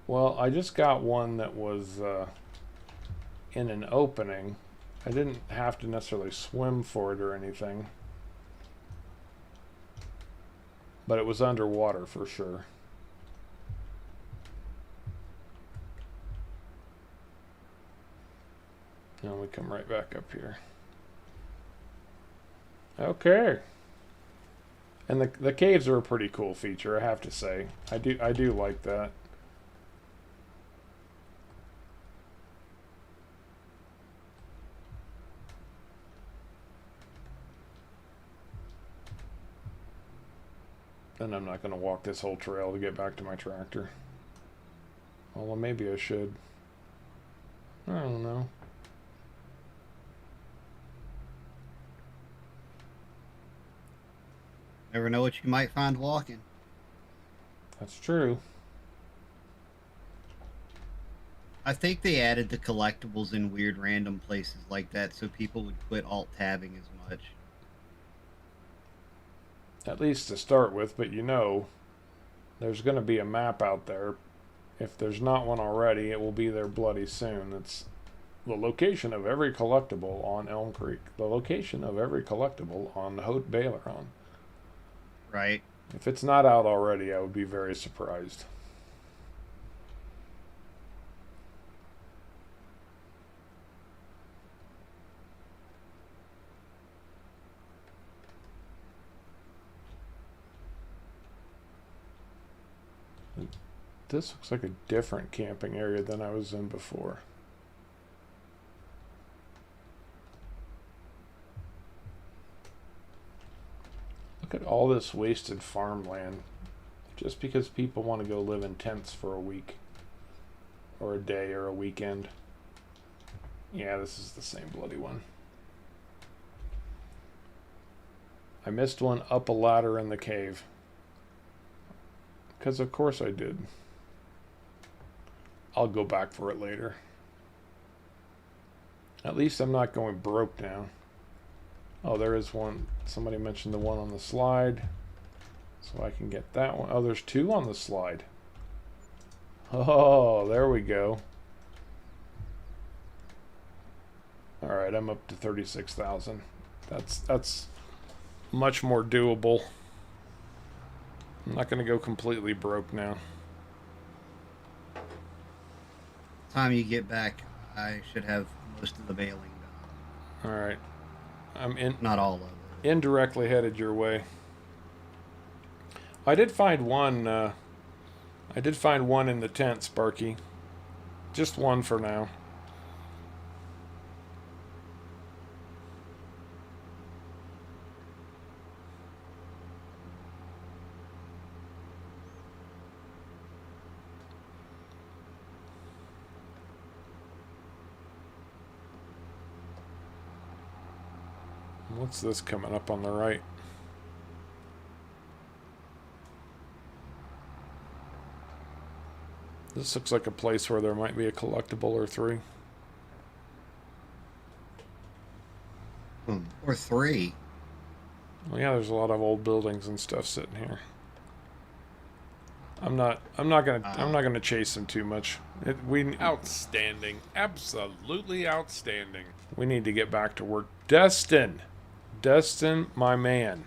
Well, I just got one that was in an opening. I didn't have to necessarily swim for it or anything. But it was underwater for sure. Now we come right back up here. Okay. And the caves are a pretty cool feature, I have to say. I do like that. And I'm not going to walk this whole trail to get back to my tractor. Well, maybe I should. I don't know. Never know what you might find walking. That's true. I think they added the collectibles in weird random places like that so people would quit alt-tabbing as much. At least to start with, but you know, there's going to be a map out there. If there's not one already, it will be there bloody soon. It's the location of every collectible on Elmcreek. The location of every collectible on Haute Baileron. Right. If it's not out already, I would be very surprised. This looks like a different camping area than I was in before. Look at all this wasted farmland just because people want to go live in tents for a week or a day or a weekend. Yeah, this is the same bloody one. I missed one up a ladder in the cave. Because of course I did. I'll go back for it later. At least I'm not going broke now. Oh, there is one. Somebody mentioned the one on the slide. So I can get that one. Oh, there's two on the slide. Oh, there we go. Alright, I'm up to 36,000. That's much more doable. I'm not going to go completely broke now. Time you get back, I should have most of the bailing done. Alright. Not all of it. Indirectly headed your way. I did find one in the tent, Sparky. Just one for now. What's this coming up on the right? This looks like a place where there might be a collectible or three. Or three. Well, yeah, there's a lot of old buildings and stuff sitting here. I'm not gonna chase them too much. Outstanding. Absolutely outstanding. We need to get back to work. Dustin, my man.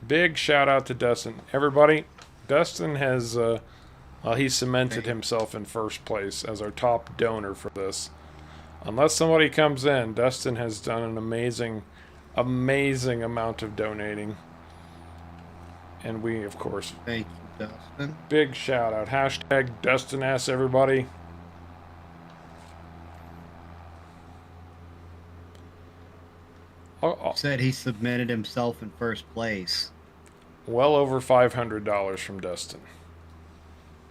Big shout out to Dustin. Everybody, Dustin has, he cemented himself in first place as our top donor for this. Unless somebody comes in, Dustin has done an amazing amount of donating. And we, of course... Thank you, Dustin. Big shout out. Hashtag DustinS, everybody. Said he submitted himself in first place. Well over $500 from Dustin.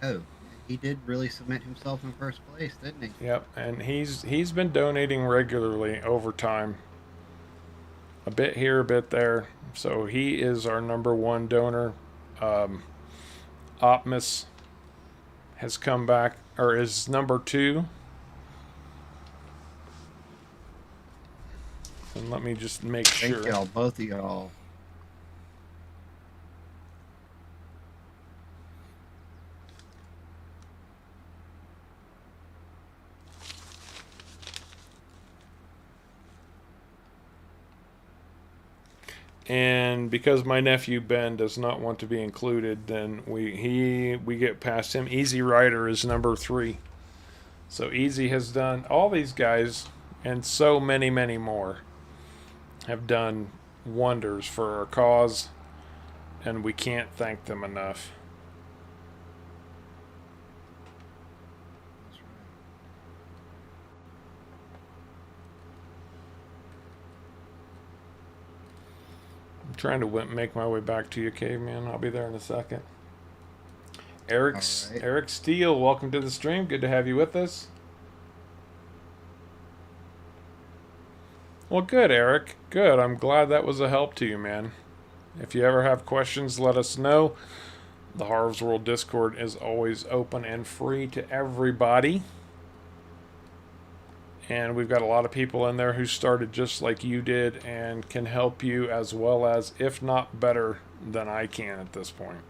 Oh, he did really submit himself in first place, didn't he? Yep, and he's been donating regularly over time. A bit here, a bit there. So he is our #1 donor. Optimus has come back, or is #2. And let me just make sure. Thank y'all, both of y'all. And because my nephew Ben does not want to be included, then we get past him. Easy Rider is #3. So Easy has done, all these guys and so many more have done wonders for our cause, and we can't thank them enough. I'm trying to make my way back to you, Caveman. I'll be there in a second. Eric Steele, welcome to the stream. Good to have you with us. Well, good, Eric. Good. I'm glad that was a help to you, man. If you ever have questions, let us know. The Harv's World Discord is always open and free to everybody. And we've got a lot of people in there who started just like you did and can help you as well as, if not better than I can at this point.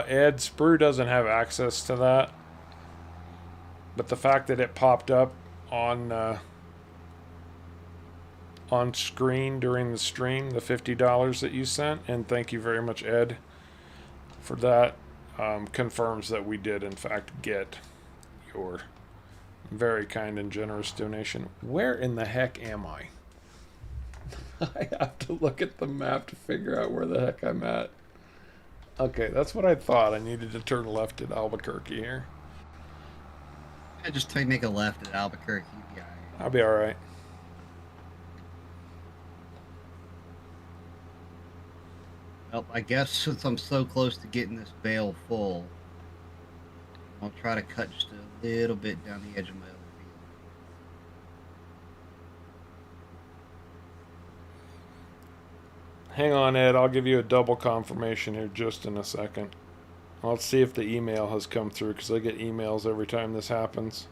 Ed, Sprue doesn't have access to that. But the fact that it popped up on screen during the stream, the $50 that you sent, and thank you very much, Ed, for that, confirms that we did in fact get your very kind and generous donation. Where in the heck am I? I have to look at the map to figure out where the heck I'm at. Okay, that's what I thought. I needed to turn left at Albuquerque here. Yeah, just make a left at Albuquerque. Yeah. I'll be alright. Well, I guess since I'm so close to getting this bale full, I'll try to cut just a little bit down the edge of my other field. Hang on, Ed. I'll give you a double confirmation here just in a second. Let's see if the email has come through, because I get emails every time this happens.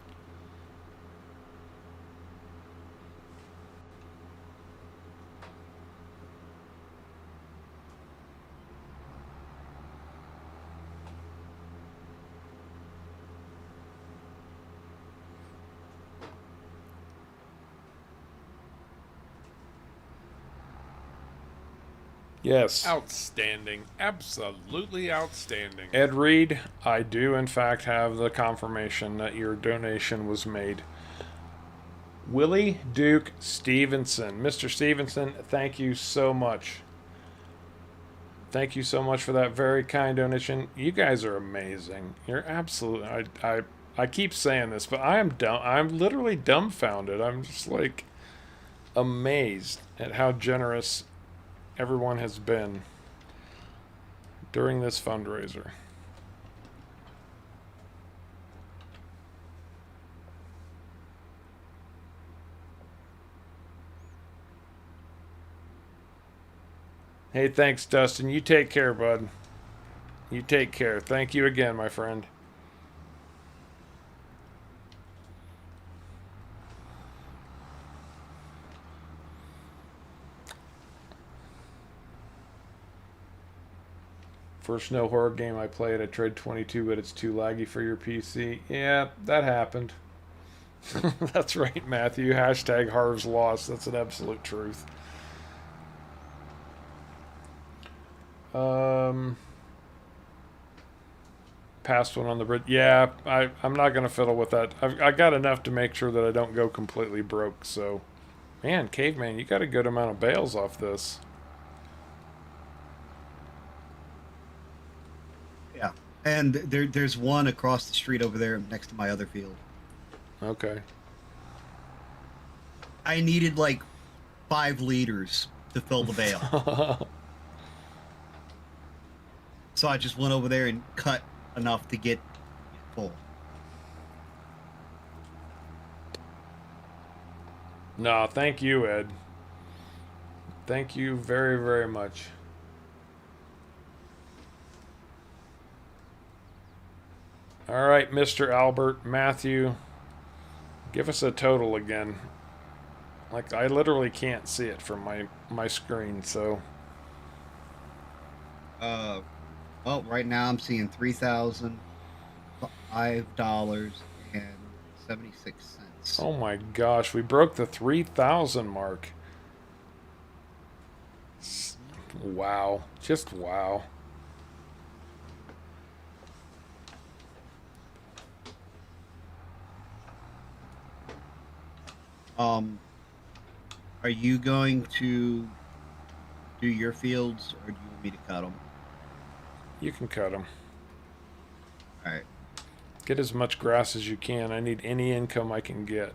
Yes. Outstanding. Absolutely outstanding. Ed Reed, I do in fact have the confirmation that your donation was made. Willie Duke Stevenson. Mr. Stevenson, thank you so much. Thank you so much for that very kind donation. You guys are amazing. You're absolutely... I keep saying this, but I'm literally dumbfounded. I'm just like amazed at how generous everyone has been during this fundraiser. Hey, thanks, Dustin. You take care, bud. You take care. Thank you again, my friend. First no horror game I played, I tried 22, but it's too laggy for your PC. Yeah, that happened. That's right, Matthew. Hashtag Harv's lost. That's an absolute truth. Past one on the bridge. Yeah, I'm not going to fiddle with that. I got enough to make sure that I don't go completely broke, so... Man, Caveman, you got a good amount of bales off this. Yeah. And there's one across the street over there next to my other field. Okay. I needed like 5 liters to fill the bale. So I just went over there and cut enough to get full. No, thank you, Ed. Thank you very, very much. All right, Mr. Albert, Matthew, give us a total again. Like, I literally can't see it from my screen, so... Well, right now I'm seeing $3,005.76. Oh my gosh, we broke the 3,000 mark. Wow. Just wow. Are you going to do your fields, or do you want me to cut them? You can cut them. All right. Get as much grass as you can. I need any income I can get.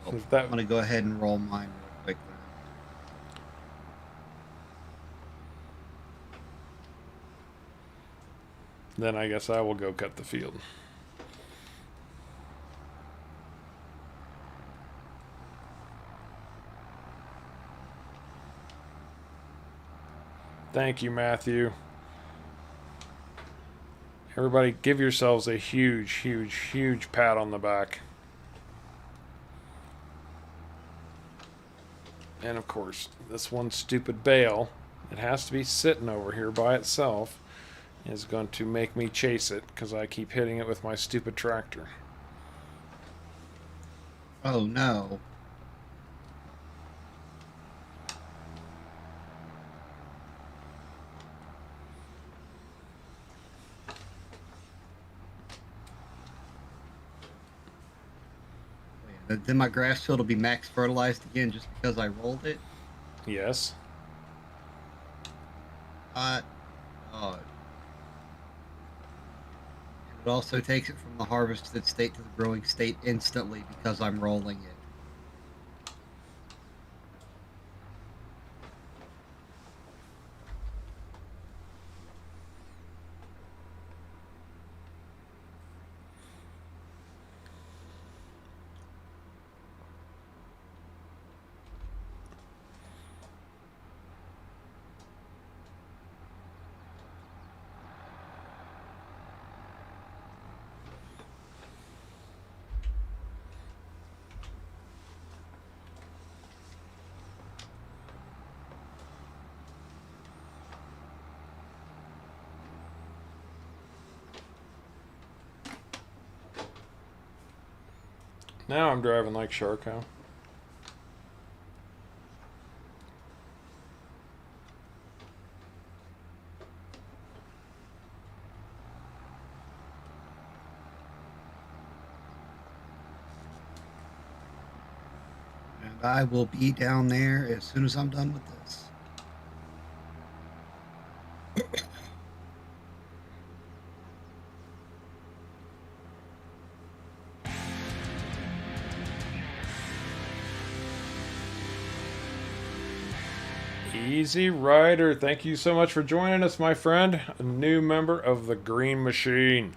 Well, I'm going to go ahead and roll mine real quick. Then I guess I will go cut the field. Thank you, Matthew. Everybody give yourselves a huge, huge, huge pat on the back. And of course, this one stupid bale, it has to be sitting over here by itself, is going to make me chase it because I keep hitting it with my stupid tractor. Oh no. Then my grass field will be max fertilized again just because I rolled it. Yes. Oh. It also takes it from the harvested state to the growing state instantly because I'm rolling it. Now I'm driving like Sharko. And I will be down there as soon as I'm done with this. Easy Rider, thank you so much for joining us, my friend. A new member of the Green Machine.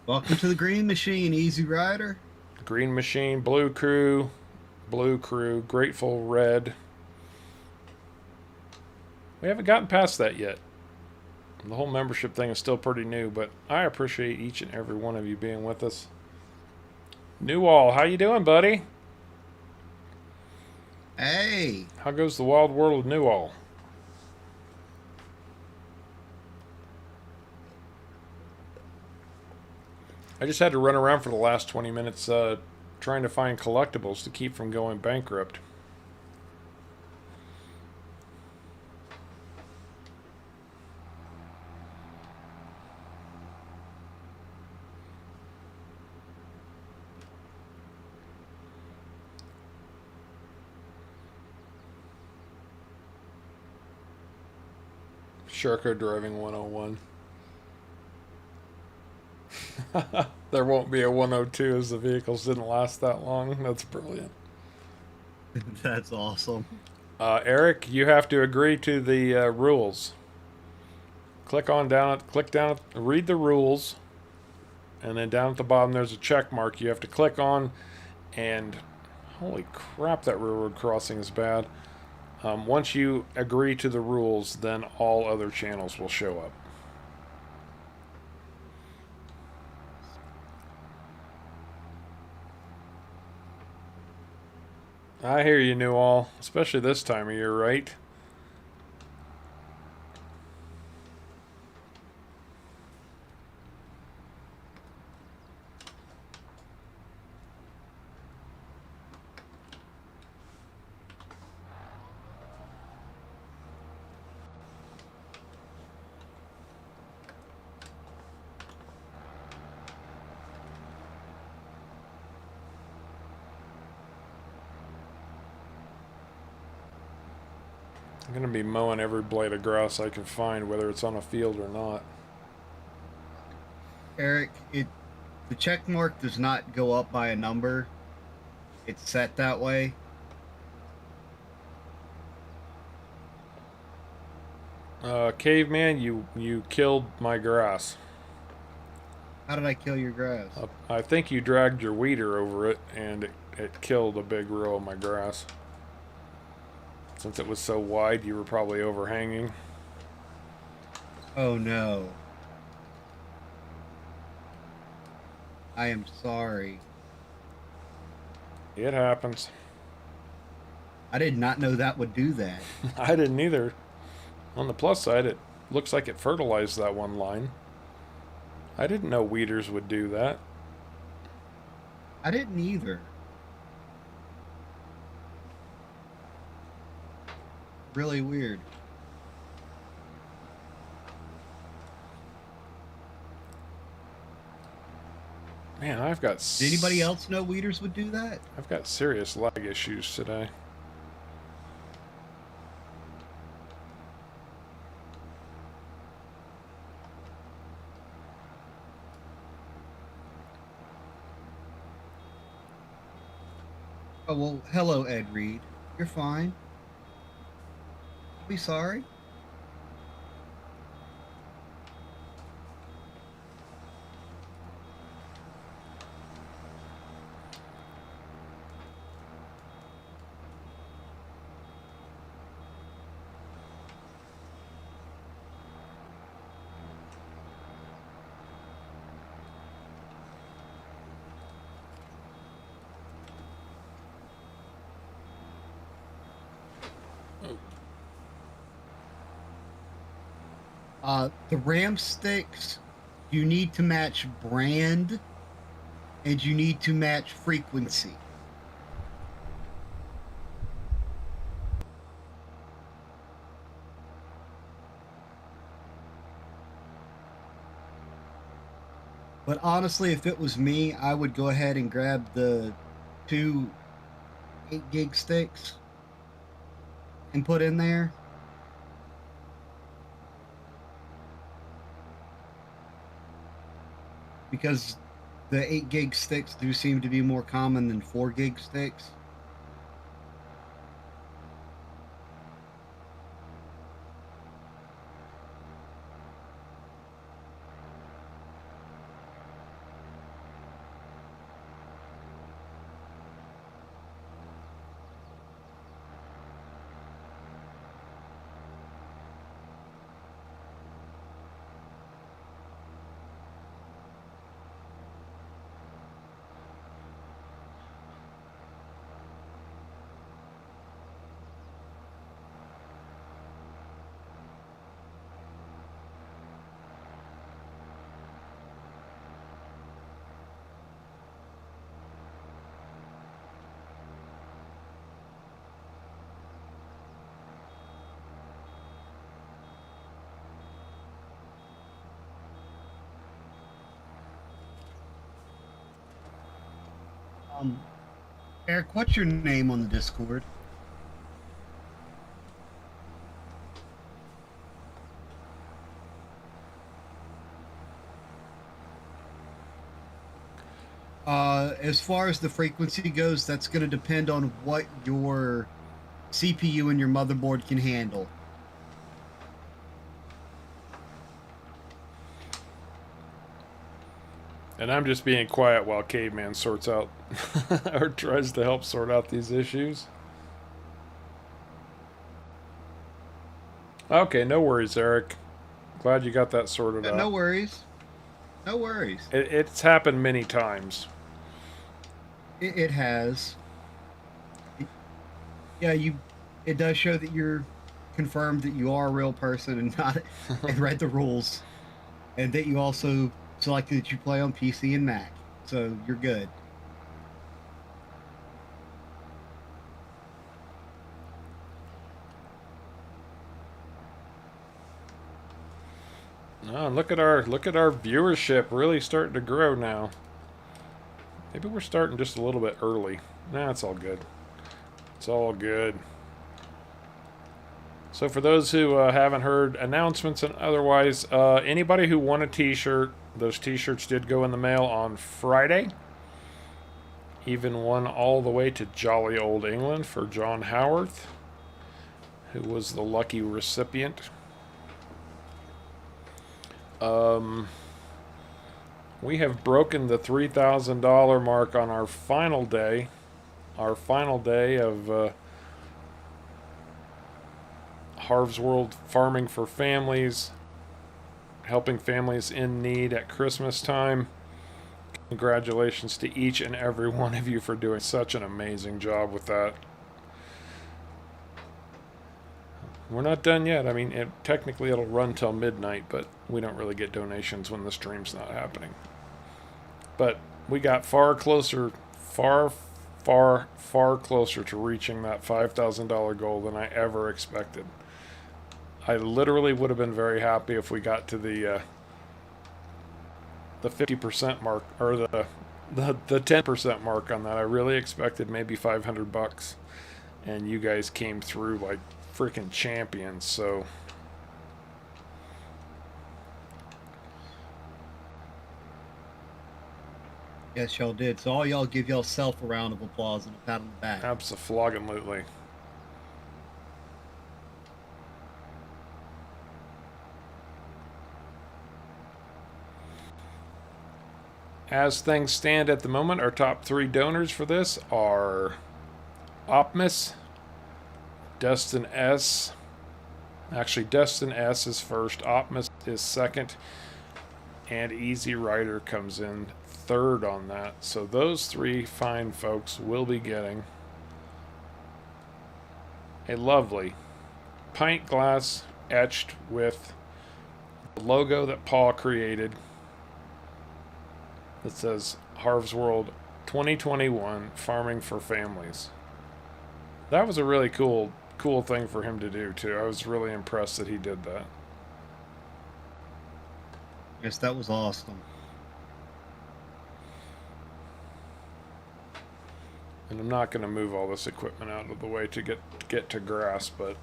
Welcome to the Green Machine, Easy Rider. Green Machine, Blue Crew, Grateful Red. We haven't gotten past that yet. The whole membership thing is still pretty new, but I appreciate each and every one of you being with us. Newall, how you doing, buddy? Hey. How goes the wild world of Newall? I just had to run around for the last 20 minutes trying to find collectibles to keep from going bankrupt. Sharko driving 101. There won't be a 102 as the vehicles didn't last that long. That's brilliant. That's awesome. Eric, you have to agree to the rules. Click down, read the rules, and then down at the bottom there's a check mark you have to click on, and holy crap, that railroad crossing is bad. Once you agree to the rules, then all other channels will show up. I hear you, Newall, especially this time of year, right? I'm going to be mowing every blade of grass I can find, whether it's on a field or not. Eric, the check mark does not go up by a number. It's set that way. Caveman, you killed my grass. How did I kill your grass? I think you dragged your weeder over it, and it killed a big row of my grass. Since it was so wide, you were probably overhanging. Oh no. I am sorry. It happens. I did not know that would do that. I didn't either. On the plus side, it looks like it fertilized that one line. I didn't know weeders would do that. I didn't either. Really weird. Man, I've got. Did anybody else know weeders would do that? I've got serious lag issues today. Oh, well, hello, Ed Reed. You're fine. Be sorry. The ram sticks, you need to match brand and you need to match frequency. But honestly, if it was me, I would go ahead and grab the two 8 gig sticks and put in there. Because the 8 gig sticks do seem to be more common than 4 gig sticks. Eric, what's your name on the Discord? As far as the frequency goes, that's going to depend on what your CPU and your motherboard can handle. And I'm just being quiet while Caveman sorts out or tries to help sort out these issues. Okay, no worries, Eric. Glad you got that sorted out. No worries. No worries. It's happened many times. It has. Yeah, it does show that you're confirmed that you are a real person and not and read the rules, and that you also selected that you play on PC and Mac, so you're good. Oh, look at our viewership really starting to grow now. Maybe we're starting just a little bit early. Nah, it's all good. It's all good. So for those who haven't heard announcements and otherwise, anybody who won a t-shirt, those t-shirts did go in the mail on Friday. Even one all the way to jolly old England for John Howarth, who was the lucky recipient. Um, we have broken the $3,000 mark on our final day. Our final day of Harv's World Farming for Families, helping families in need at Christmas time. Congratulations to each and every one of you for doing such an amazing job with that. We're not done yet. I mean, technically it'll run till midnight, but we don't really get donations when the stream's not happening. But we got far closer, far closer to reaching that $5,000 goal than I ever expected. I literally would have been very happy if we got to the 50% mark, or the 10% mark on that. I really expected maybe $500, and you guys came through like freaking champions. So Yes, y'all did. So all y'all give yourself a round of applause and a pat on the back. absolutely. As things stand at the moment, our top 3 donors for this are Optimus, Destin S. Actually, Destin S is first, Optimus is second, and Easy Rider comes in third on that. So those 3 fine folks will be getting a lovely pint glass etched with the logo that Paul created that says Harv's World 2021 Farming for Families. That was a really cool thing for him to do too. I was really impressed that he did that. Yes, that was awesome. And I'm not going to move all this equipment out of the way to get to grass, but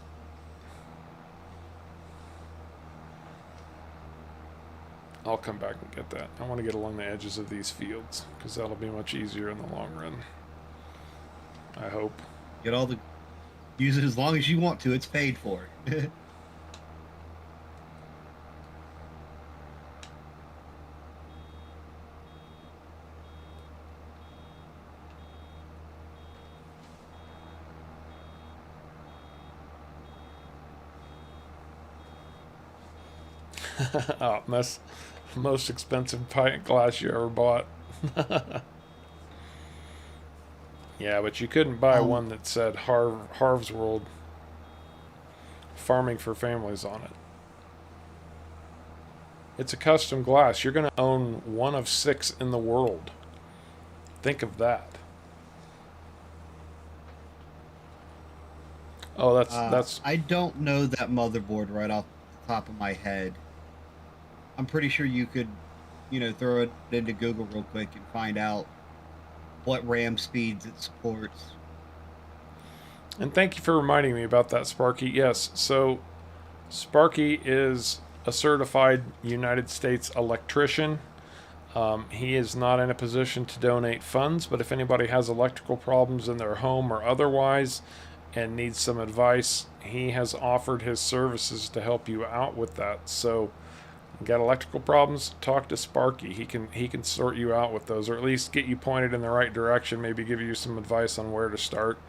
I'll come back and get that. I want to get along the edges of these fields because that'll be much easier in the long run. I hope. Get all the... Use it as long as you want to. It's paid for. Oh, that's most expensive pint glass you ever bought. Yeah, but you couldn't buy one that said Harv's World Farming for Families on it. It's a custom glass. You're going to own one of 6 in the world. Think of that. Oh, that's. I don't know that motherboard right off the top of my head. I'm pretty sure you could, throw it into Google real quick and find out what RAM speeds it supports. And thank you for reminding me about that, Sparky. Yes, so Sparky is a certified United States electrician. He is not in a position to donate funds, but if anybody has electrical problems in their home or otherwise and needs some advice, he has offered his services to help you out with that. So, you got electrical problems? Talk to Sparky. He can sort you out with those, or at least get you pointed in the right direction. Maybe give you some advice on where to start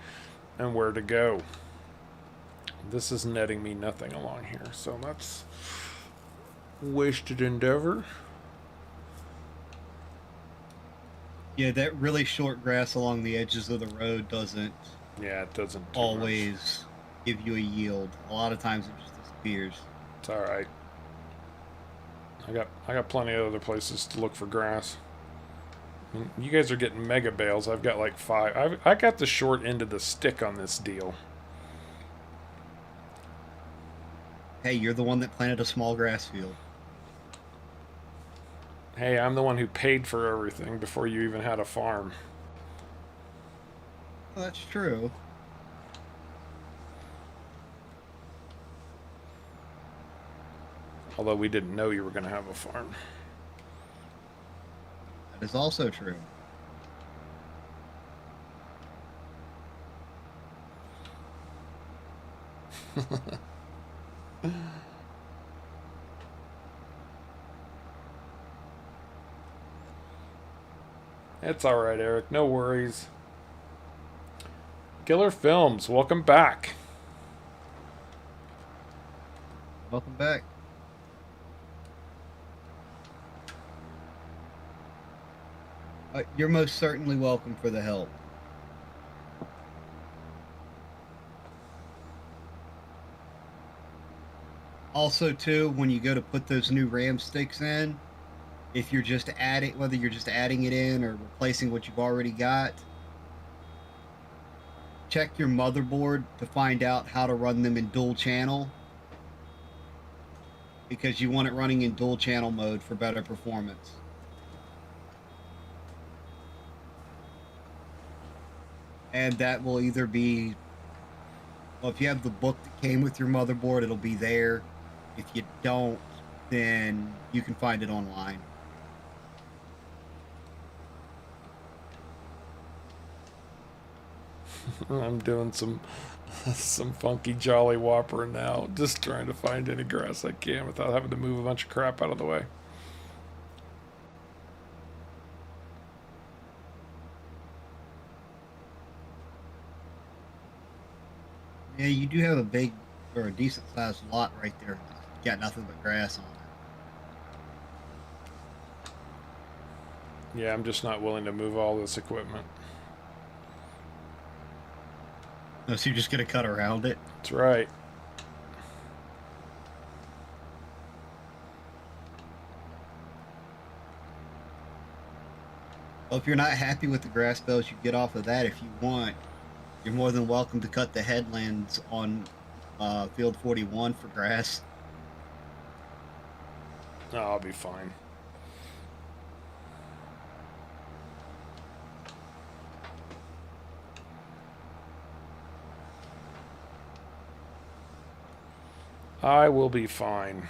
and where to go. This is netting me nothing along here, so that's wasted endeavor. Yeah, that really short grass along the edges of the road doesn't. Yeah, it doesn't always give you a yield. A lot of times it just disappears. It's all right. I got plenty of other places to look for grass. I mean, you guys are getting mega bales. I've got like 5. I got the short end of the stick on this deal. Hey, you're the one that planted a small grass field. Hey, I'm the one who paid for everything before you even had a farm. Well, that's true. Although we didn't know you were going to have a farm. That is also true. It's alright, Eric. No worries. Killer Films, welcome back. Welcome back. You're most certainly welcome for the help. Also, too, when you go to put those new RAM sticks in, if you're just adding, whether you're just adding it in or replacing what you've already got, check your motherboard to find out how to run them in dual channel, because you want it running in dual channel mode for better performance. And that will either be, well, if you have the book that came with your motherboard, it'll be there. If you don't, then you can find it online. I'm doing some funky Jolly Whopper now, just trying to find any grass I can without having to move a bunch of crap out of the way. Yeah, you do have a big or a decent sized lot right there. Got nothing but grass on it. Yeah, I'm just not willing to move all this equipment. No, so you're just gonna cut around it? That's right. Well, if you're not happy with the grass belts, you get off of that if you want. You're more than welcome to cut the headlands on field 41 for grass. No, I'll be fine. I will be fine.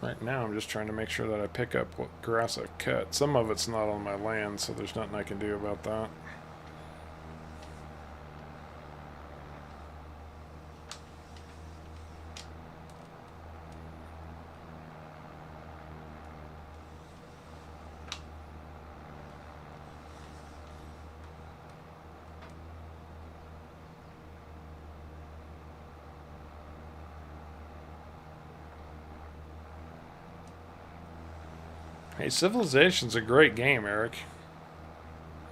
Right now, I'm just trying to make sure that I pick up what grass I've cut. Some of it's not on my land, so there's nothing I can do about that. Hey, Civilization's a great game, Eric.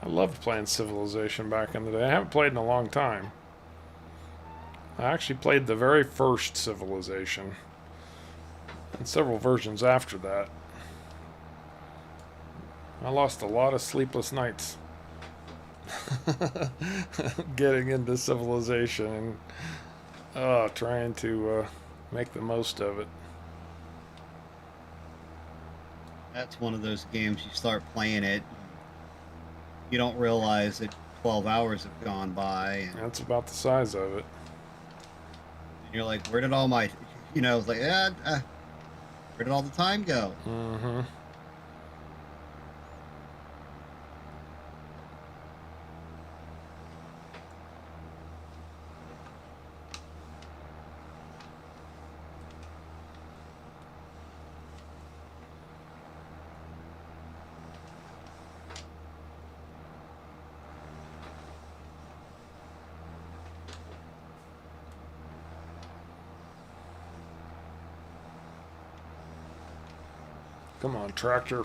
I loved playing Civilization back in the day. I haven't played in a long time. I actually played the very first Civilization, and several versions after that. I lost a lot of sleepless nights getting into Civilization and trying to make the most of it. That's one of those games you start playing it, you don't realize that 12 hours have gone by. And That's about the size of it. you're like, where did all my, it's like, where did all the time go? Mm-hmm. Come on, tractor.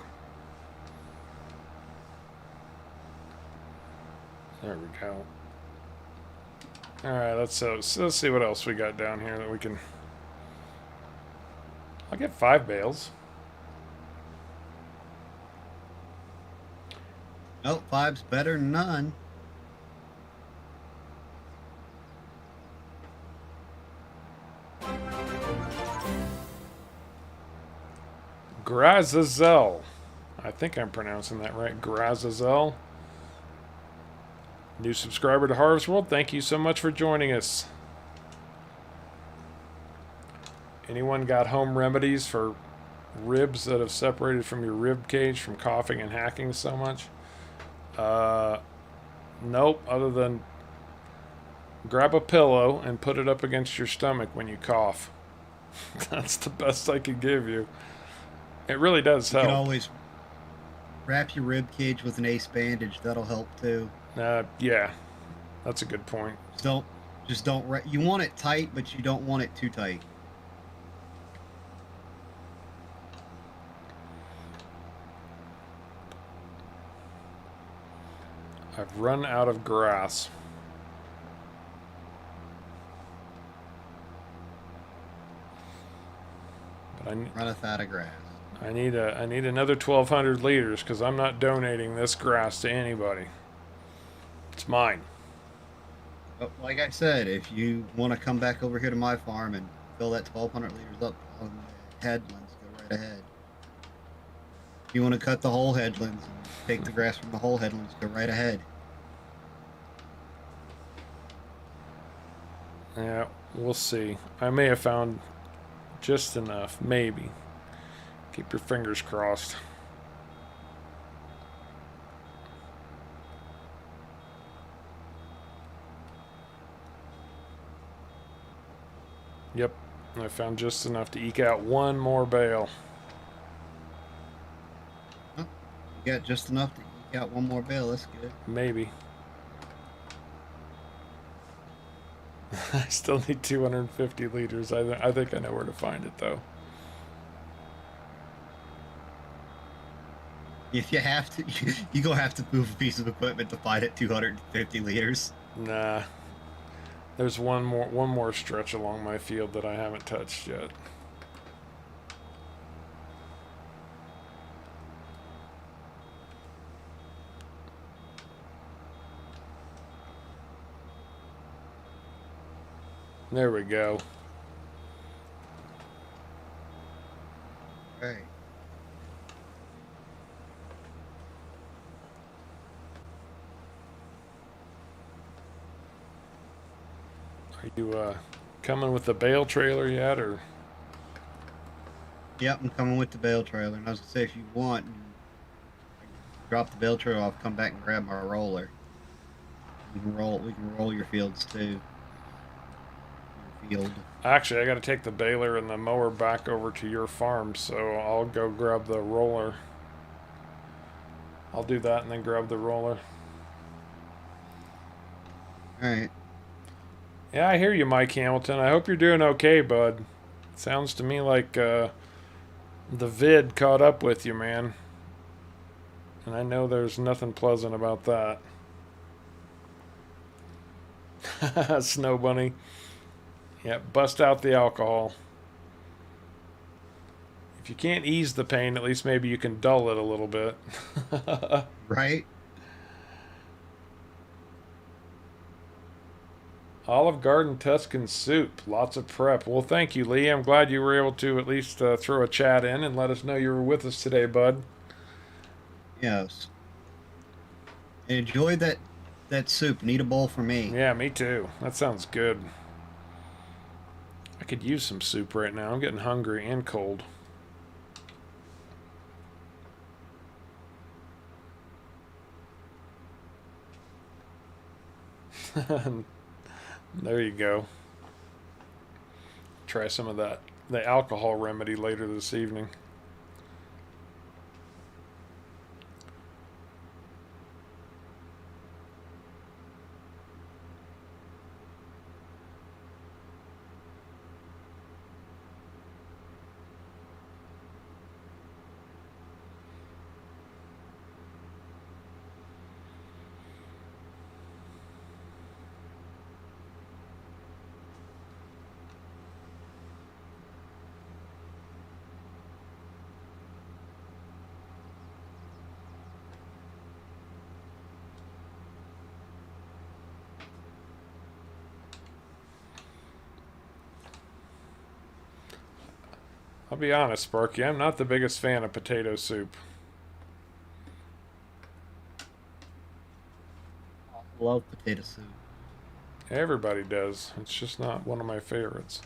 There we go. Alright, let's see what else we got down here that we can... I'll get 5 bales. Nope, 5's better than none. Grazazel. I think I'm pronouncing that right. Grazazel. New subscriber to Harvest World. Thank you so much for joining us. Anyone got home remedies for ribs that have separated from your rib cage from coughing and hacking so much? Nope, other than grab a pillow and put it up against your stomach when you cough. That's the best I can give you. It really does You can help. always wrap your rib cage with an ace bandage. That'll help too. Yeah, that's a good point. Just don't. You want it tight, but you don't want it too tight. I've run out of grass. But Runneth out of grass. I need another 1,200 liters because I'm not donating this grass to anybody. It's mine. But like I said, if you want to come back over here to my farm and fill that 1,200 liters up on the headlands, go right ahead. If you want to cut the whole headlands and take the grass from the whole headlands, go right ahead. Yeah, we'll see. I may have found just enough, maybe. Keep your fingers crossed. Yep, I found just enough to eke out one more bale. Huh? You got just enough to eke out one more bale. That's good. Maybe. I still need 250 liters. I think I know where to find it, though. If you have to, you gonna have to move a piece of equipment to find it 250 liters. Nah. There's one more stretch along my field that I haven't touched yet. There we go. Right. Are you coming with the bale trailer yet, or? Yep, I'm coming with the bale trailer. And I was gonna say, if you want, drop the bale trailer off, come back and grab my roller. We can roll your fields too. Your field. Actually, I got to take the baler and the mower back over to your farm, so I'll go grab the roller. I'll do that and then grab the roller. All right. Yeah, I hear you, Mike Hamilton. I hope you're doing okay, bud. Sounds to me like the vid caught up with you, man. And I know there's nothing pleasant about that. Snow Bunny. Yeah, bust out the alcohol. If you can't ease the pain, at least maybe you can dull it a little bit. Right. Olive Garden Tuscan soup. Lots of prep. Well, thank you, Lee. I'm glad you were able to at least throw a chat in and let us know you were with us today, bud. Yes. Enjoy that soup. Need a bowl for me. Yeah, me too. That sounds good. I could use some soup right now. I'm getting hungry and cold. There you go. Try some of that. The alcohol remedy later this evening. I'll be honest, Sparky, I'm not the biggest fan of potato soup. I love potato soup. Everybody does. It's just not one of my favorites.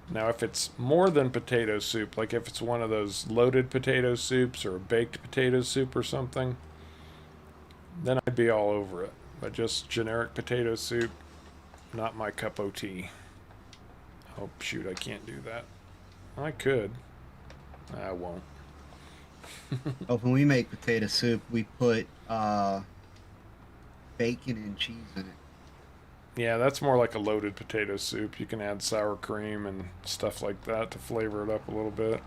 Now, if it's more than potato soup, like if it's one of those loaded potato soups or a baked potato soup or something, then I'd be all over it. But just generic potato soup, not my cup of tea. Oh, shoot, I can't do that. I could. I won't. Oh, when we make potato soup, we put bacon and cheese in it. Yeah, that's more like a loaded potato soup. You can add sour cream and stuff like that to flavor it up a little bit.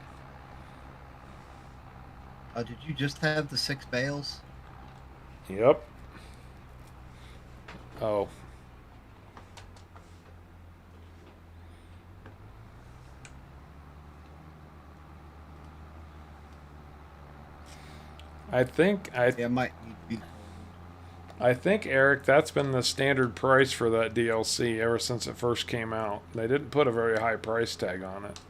Did you just have the 6 bales? Yep. Oh. I think Yeah, might need to be. I think, Eric, that's been the standard price for that DLC ever since it first came out. They didn't put a very high price tag on it.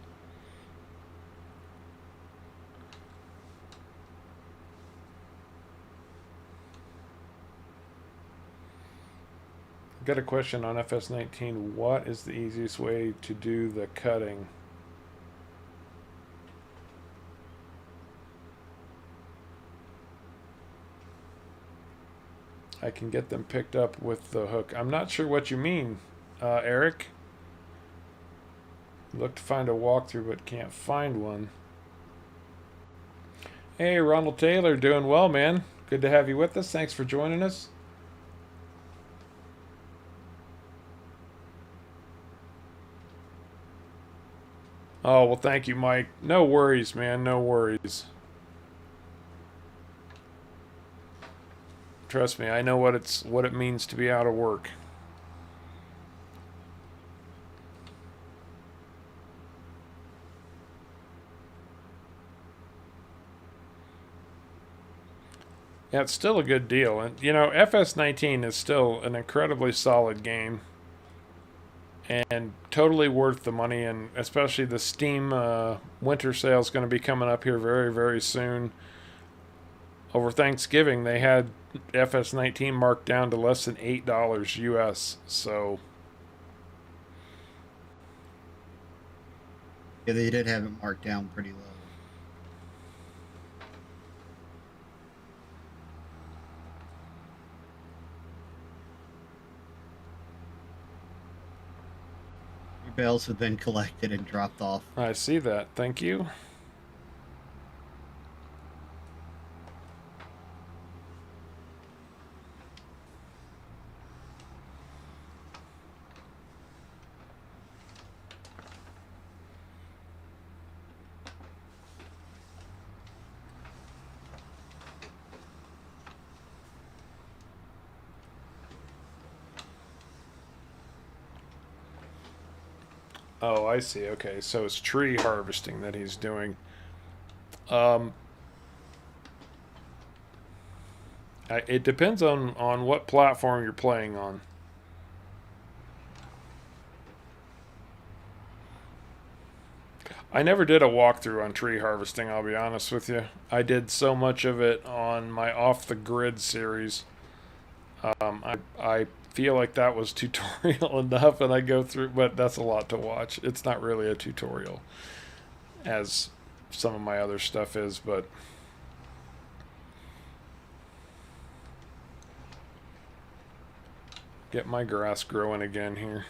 Got a question on FS19. What is the easiest way to do the cutting? I can get them picked up with the hook. I'm not sure what you mean, Eric. Look to find a walkthrough but can't find one. Hey, Ronald Taylor, doing well, man. Good to have you with us. Thanks for joining us. Oh, well, thank you, Mike. No worries, man. No worries. Trust me, I know what it means to be out of work. Yeah, it's still a good deal. And you know, FS19 is still an incredibly solid game and totally worth the money, and especially the Steam winter sale is going to be coming up here very, very soon. Over Thanksgiving, they had FS19 marked down to less than $8 US. So Yeah, they did have it marked down pretty low. Your bales have been collected and dropped off. I see that. Thank you. Oh, I see. Okay, so it's tree harvesting that he's doing. Um, it depends on what platform you're playing on. I never did a walkthrough on tree harvesting, I'll be honest with you. I did so much of it on my Off the Grid series. I feel like that was tutorial enough, and I go through, but that's a lot to watch. It's not really a tutorial, as some of my other stuff is, but get my grass growing again here.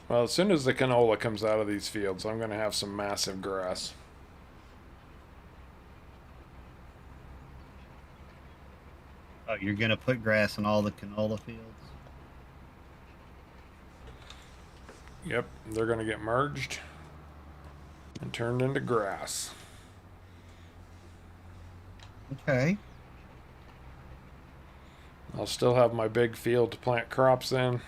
Well, as soon as the canola comes out of these fields, I'm going to have some massive grass. Oh, you're gonna put grass in all the canola fields? Yep, they're going to get merged and turned into grass. Okay. I'll still have my big field to plant crops in.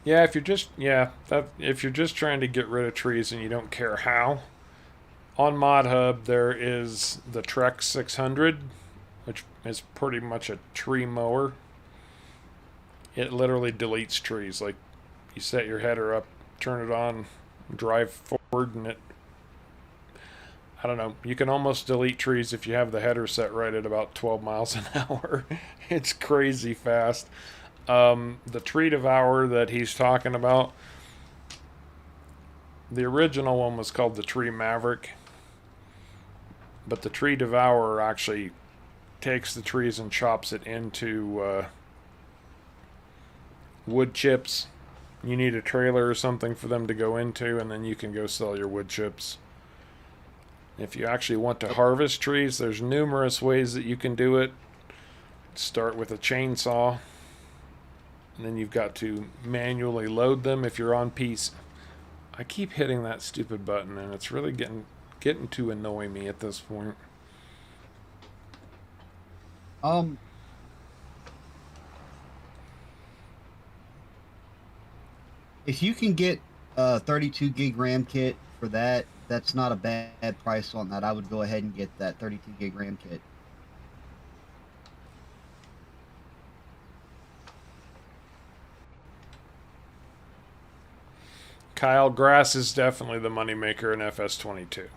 Yeah, if you're just trying to get rid of trees and you don't care how, on Mod Hub there is the Trek 600, which is pretty much a tree mower. It literally deletes trees. Like, you set your header up, turn it on, drive forward, and it, I don't know, you can almost delete trees if you have the header set right at about 12 miles an hour. It's crazy fast. The tree devourer that he's talking about, the original one was called the Tree Maverick, but the tree devourer actually takes the trees and chops it into wood chips. You need a trailer or something for them to go into, and then you can go sell your wood chips. If you actually want to harvest trees, there's numerous ways that you can do it. Start with a chainsaw, and then you've got to manually load them if you're on piece. I keep hitting that stupid button, and it's really getting to annoy me at this point. If you can get a 32 gig RAM kit for that, that's not a bad price on that. I would go ahead and get that 32 gig RAM kit. Kyle, grass is definitely the moneymaker in FS22.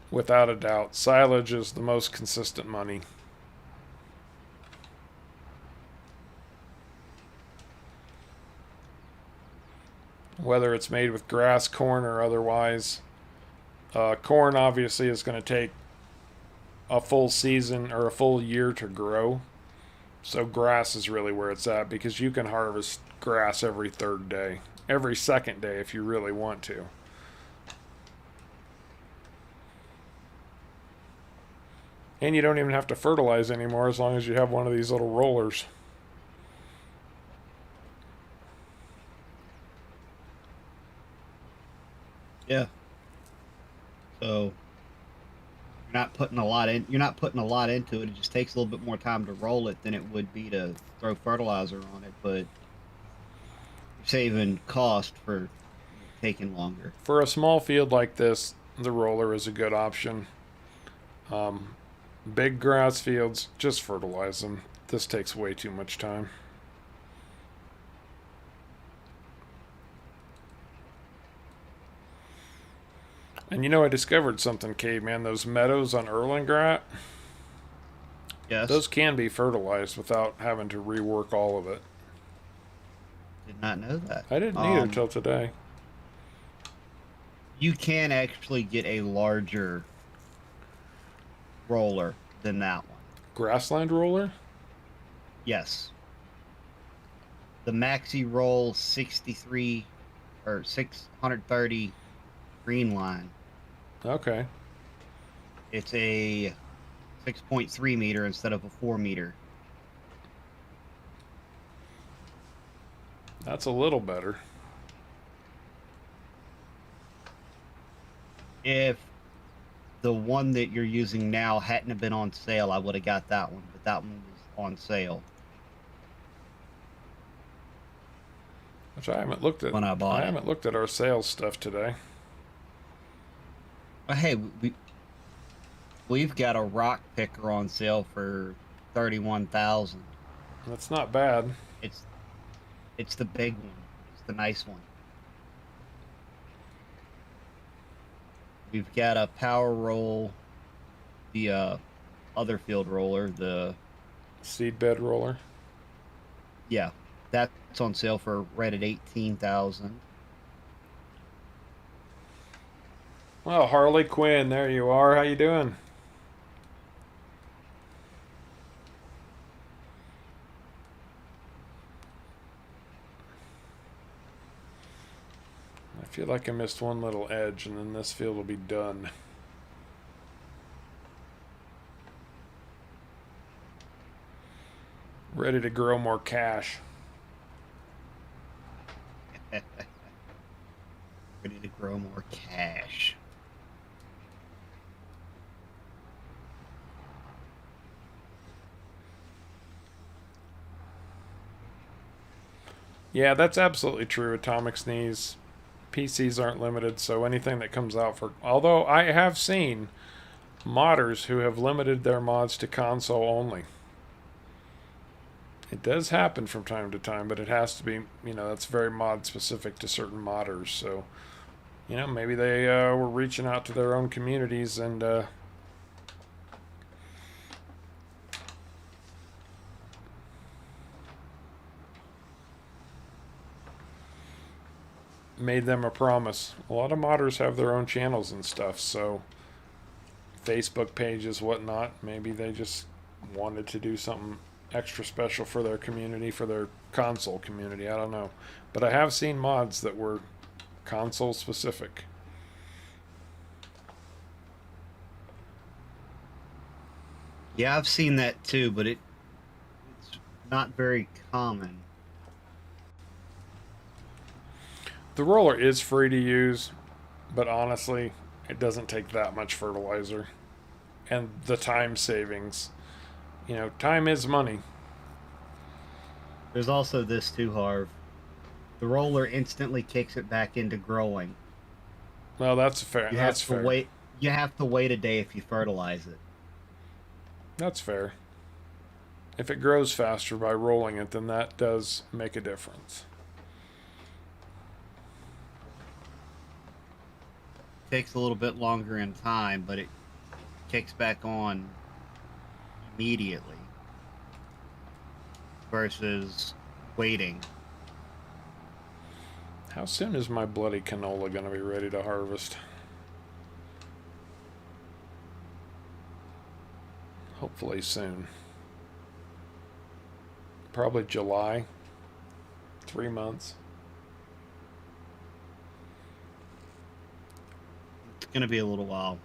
Without a doubt. Silage is the most consistent money. Whether it's made with grass, corn, or otherwise. Corn obviously is going to take a full season or a full year to grow. So grass is really where it's at, because you can harvest grass every third day. Every second day if you really want to. And you don't even have to fertilize anymore as long as you have one of these little rollers. Yeah. So you're not putting a lot in. You're not putting a lot into it. It just takes a little bit more time to roll it than it would be to throw fertilizer on it. But you're saving cost for taking longer. For a small field like this, the roller is a good option. Big grass fields, just fertilize them. This takes way too much time. And you know, I discovered something, Caveman. Those meadows on Erlengrat, Yes. those can be fertilized without having to rework all of it. Did not know that. I didn't either until today. You can actually get a larger roller than that one. Grassland roller? Yes. The Maxi Roll 63 or 630 green line. Okay. It's a 6.3 meter instead of a 4 meter. That's a little better. If the one that you're using now hadn't have been on sale, I would have got that one, but that one was on sale. Which I haven't looked at. When I bought it. haven't looked at our sales stuff today. But hey, we've got a rock picker on sale for 31,000. That's not bad. It's the big one. It's the nice one. We've got a power roll, the other field roller, the Seedbed roller. yeah, that's on sale for right at 18,000. Well, Harley Quinn, there you are. How you doing? I feel like I missed one little edge, and then this field will be done. Ready to grow more cash. Ready to grow more cash. Yeah, that's absolutely true. Atomic Sneeze. PCs aren't limited, so anything that comes out for... Although I have seen modders who have limited their mods to console only. It does happen from time to time, but it has to be, that's very mod specific to certain modders. So, maybe they were reaching out to their own communities and made them a promise. A lot of modders have their own channels and stuff, so Facebook pages, whatnot. Maybe they just wanted to do something extra special for their community, for their console community. I don't know. But I have seen mods that were console specific. Yeah, I've seen that too, but it's not very common. The roller is free to use, but honestly, it doesn't take that much fertilizer. And the time savings. Time is money. There's also this too, Harv. The roller instantly kicks it back into growing. Well, that's fair. You That's have to fair. wait. You have to wait a day if you fertilize it. That's fair. If it grows faster by rolling it, then that does make a difference. Takes a little bit longer in time, but it kicks back on immediately versus waiting. How soon is my bloody canola going to be ready to harvest? Hopefully soon. Probably July. 3 months. It's going to be a little while.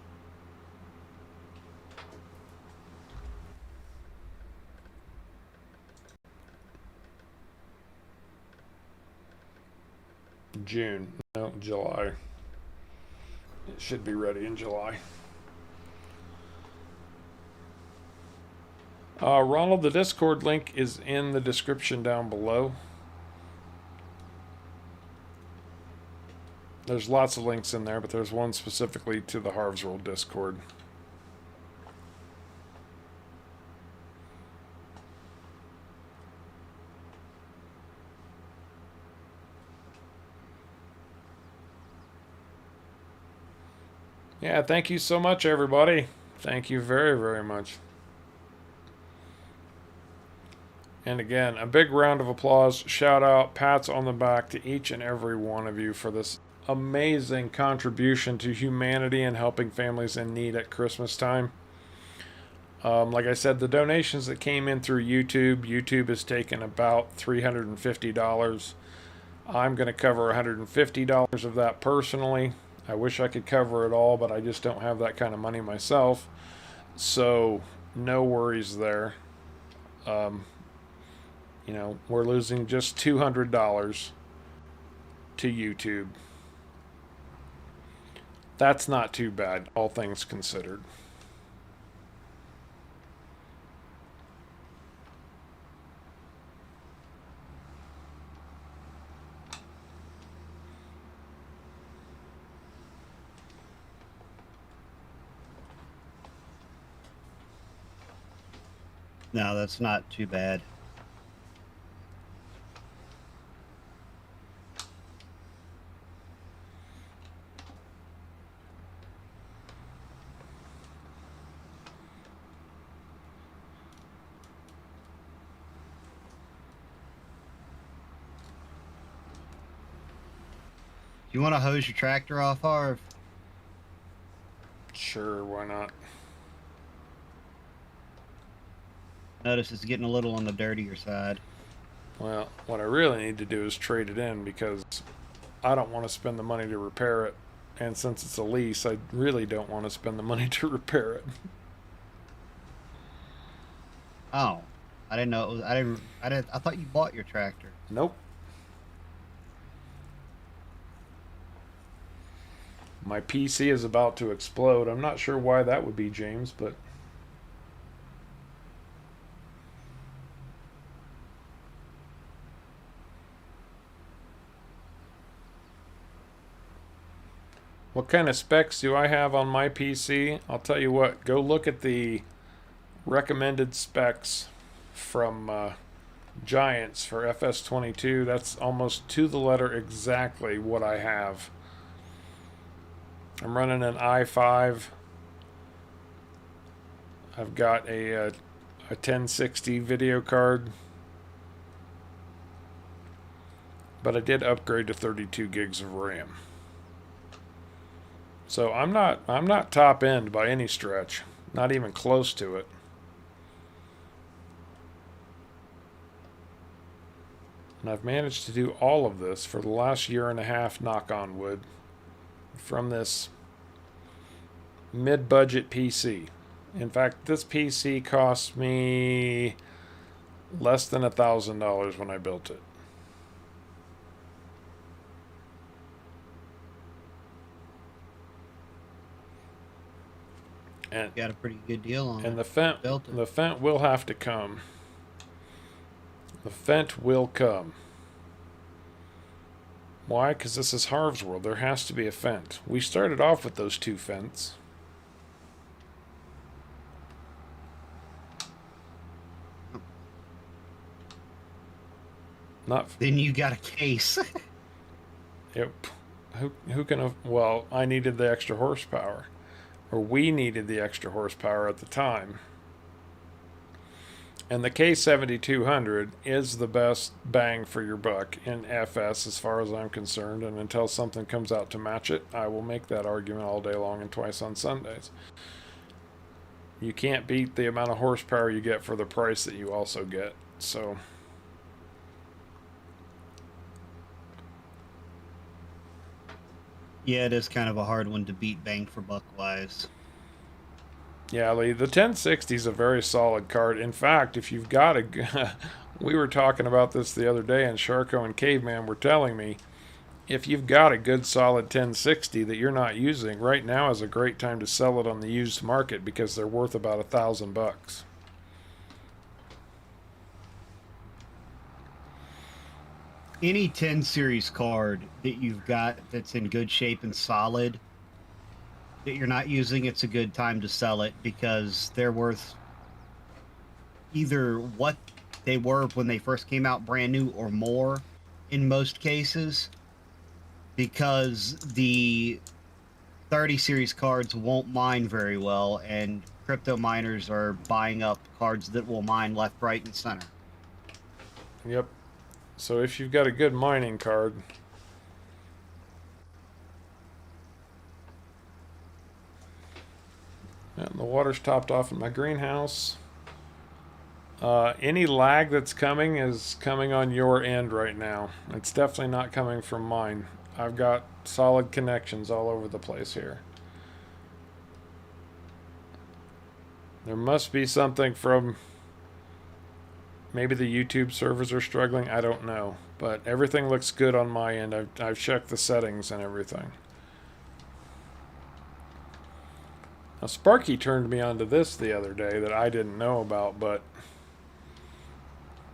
June. No, July. It should be ready in July. Ronald, the Discord link is in the description down below. There's lots of links in there, but there's one specifically to the Harv's World Discord. Yeah, thank you so much, everybody. Thank you very, very much. And again, a big round of applause, shout out, pats on the back to each and every one of you for this amazing contribution to humanity and helping families in need at Christmas time. Like I said, the donations that came in through YouTube has taken about $350. I'm going to cover $150 of that personally. I wish I could cover it all, but I just don't have that kind of money myself. So, no worries there. We're losing just $200 to YouTube. That's not too bad, all things considered. No, that's not too bad. You want to hose your tractor off, Harv? Sure, why not? Notice it's getting a little on the dirtier side. Well, what I really need to do is trade it in because I don't want to spend the money to repair it. And since it's a lease, I really don't want to spend the money to repair it. Oh, I didn't know it was. I thought you bought your tractor. Nope. My PC is about to explode. I'm not sure why that would be, James, but what kind of specs do I have on my PC? I'll tell you what, go look at the recommended specs from Giants for FS22. That's almost to the letter exactly what I have. I'm running an i5. I've got a 1060 video card, but I did upgrade to 32 gigs of RAM. So I'm not top end by any stretch, not even close to it. And I've managed to do all of this for the last year and a half, knock on wood, from this mid-budget PC. In fact, this PC cost me less than $1,000 when I built it. And Got a pretty good deal on and it. the Fent will have to come. The Fent will come. Why? Because this is Harv's World. There has to be a Fent. We started off with those two Fents. Not. Then you got a case. Yep. Who can? Well, I needed the extra horsepower, or we needed the extra horsepower at the time. And the K7200 is the best bang for your buck in FS as far as I'm concerned. And until something comes out to match it, I will make that argument all day long and twice on Sundays. You can't beat the amount of horsepower you get for the price that you also get. So Yeah, it is kind of a hard one to beat bang for buck wise. yeah, Lee, the 1060 is a very solid card. In fact, if you've got a... we were talking about this the other day, and Sharko and Caveman were telling me, if you've got a good solid 1060 that you're not using, right now is a great time to sell it on the used market because they're worth about $1,000. Any 10 series card that you've got that's in good shape and solid that you're not using, it's a good time to sell it because they're worth either what they were when they first came out brand new or more in most cases, because the 30 series cards won't mine very well, and crypto miners are buying up cards that will mine left, right, and center. Yep. So if you've got a good mining card, and the water's topped off in my greenhouse. Any lag that's coming is coming on your end right now. It's definitely not coming from mine. I've got solid connections all over the place here. There must be something from... maybe the YouTube servers are struggling. I don't know. But everything looks good on my end. I've checked the settings and everything. Now, Sparky turned me onto this the other day that I didn't know about, but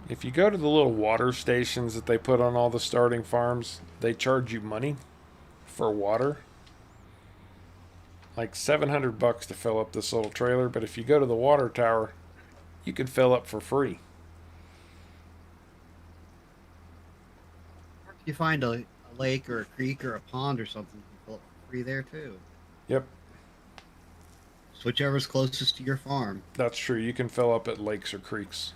if you go to the little water stations that they put on all the starting farms, they charge you money for water. Like $700 to fill up this little trailer, but if you go to the water tower, you can fill up for free. If you find a lake or a creek or a pond or something, you can fill it for free there too. Yep. Whichever's closest to your farm. That's true. You can fill up at lakes or creeks.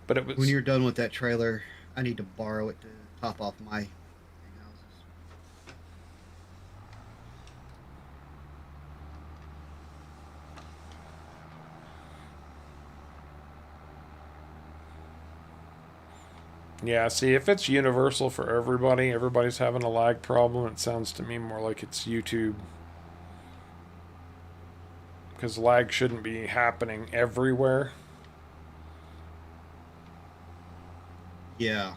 But it was... when you're done with that trailer, I need to borrow it to top off my houses. Yeah, see, if it's universal for everybody, everybody's having a lag problem, it sounds to me more like it's YouTube. Because lag shouldn't be happening everywhere. Yeah.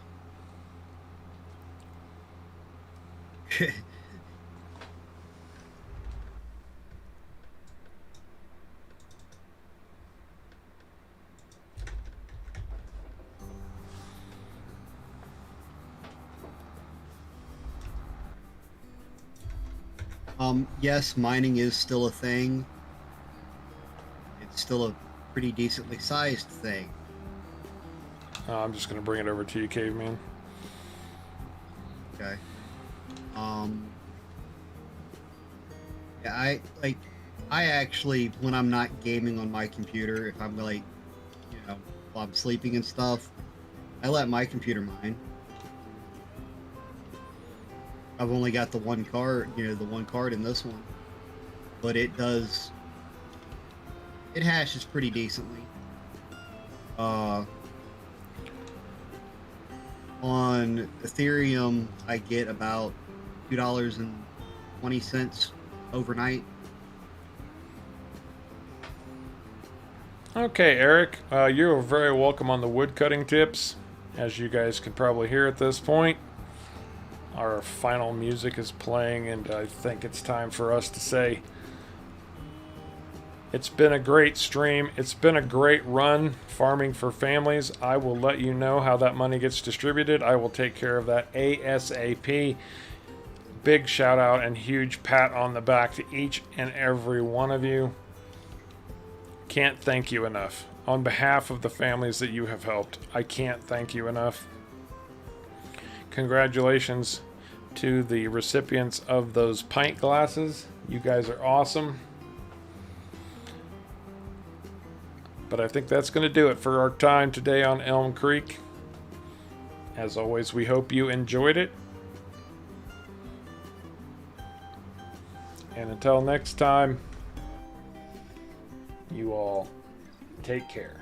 Yes, mining is still a thing. It's still a pretty decently sized thing. I'm just going to bring it over to you, Caveman. Okay. Yeah, I actually, when I'm not gaming on my computer, if I'm like, while I'm sleeping and stuff, I let my computer mine. I've only got the one card, the one card in this one, but it hashes pretty decently. On Ethereum, I get about $2.20 overnight. Okay, Eric, you're very welcome on the woodcutting tips. As you guys can probably hear at this point, our final music is playing, and I think it's time for us to say it's been a great stream. It's been a great run farming for families. I will let you know how that money gets distributed. I will take care of that ASAP. Big shout out and huge pat on the back to each and every one of you. Can't thank you enough. On behalf of the families that you have helped, I can't thank you enough. Congratulations to the recipients of those pint glasses. You guys are awesome. But I think that's going to do it for our time today on Elm Creek. As always, we hope you enjoyed it. And until next time, you all take care.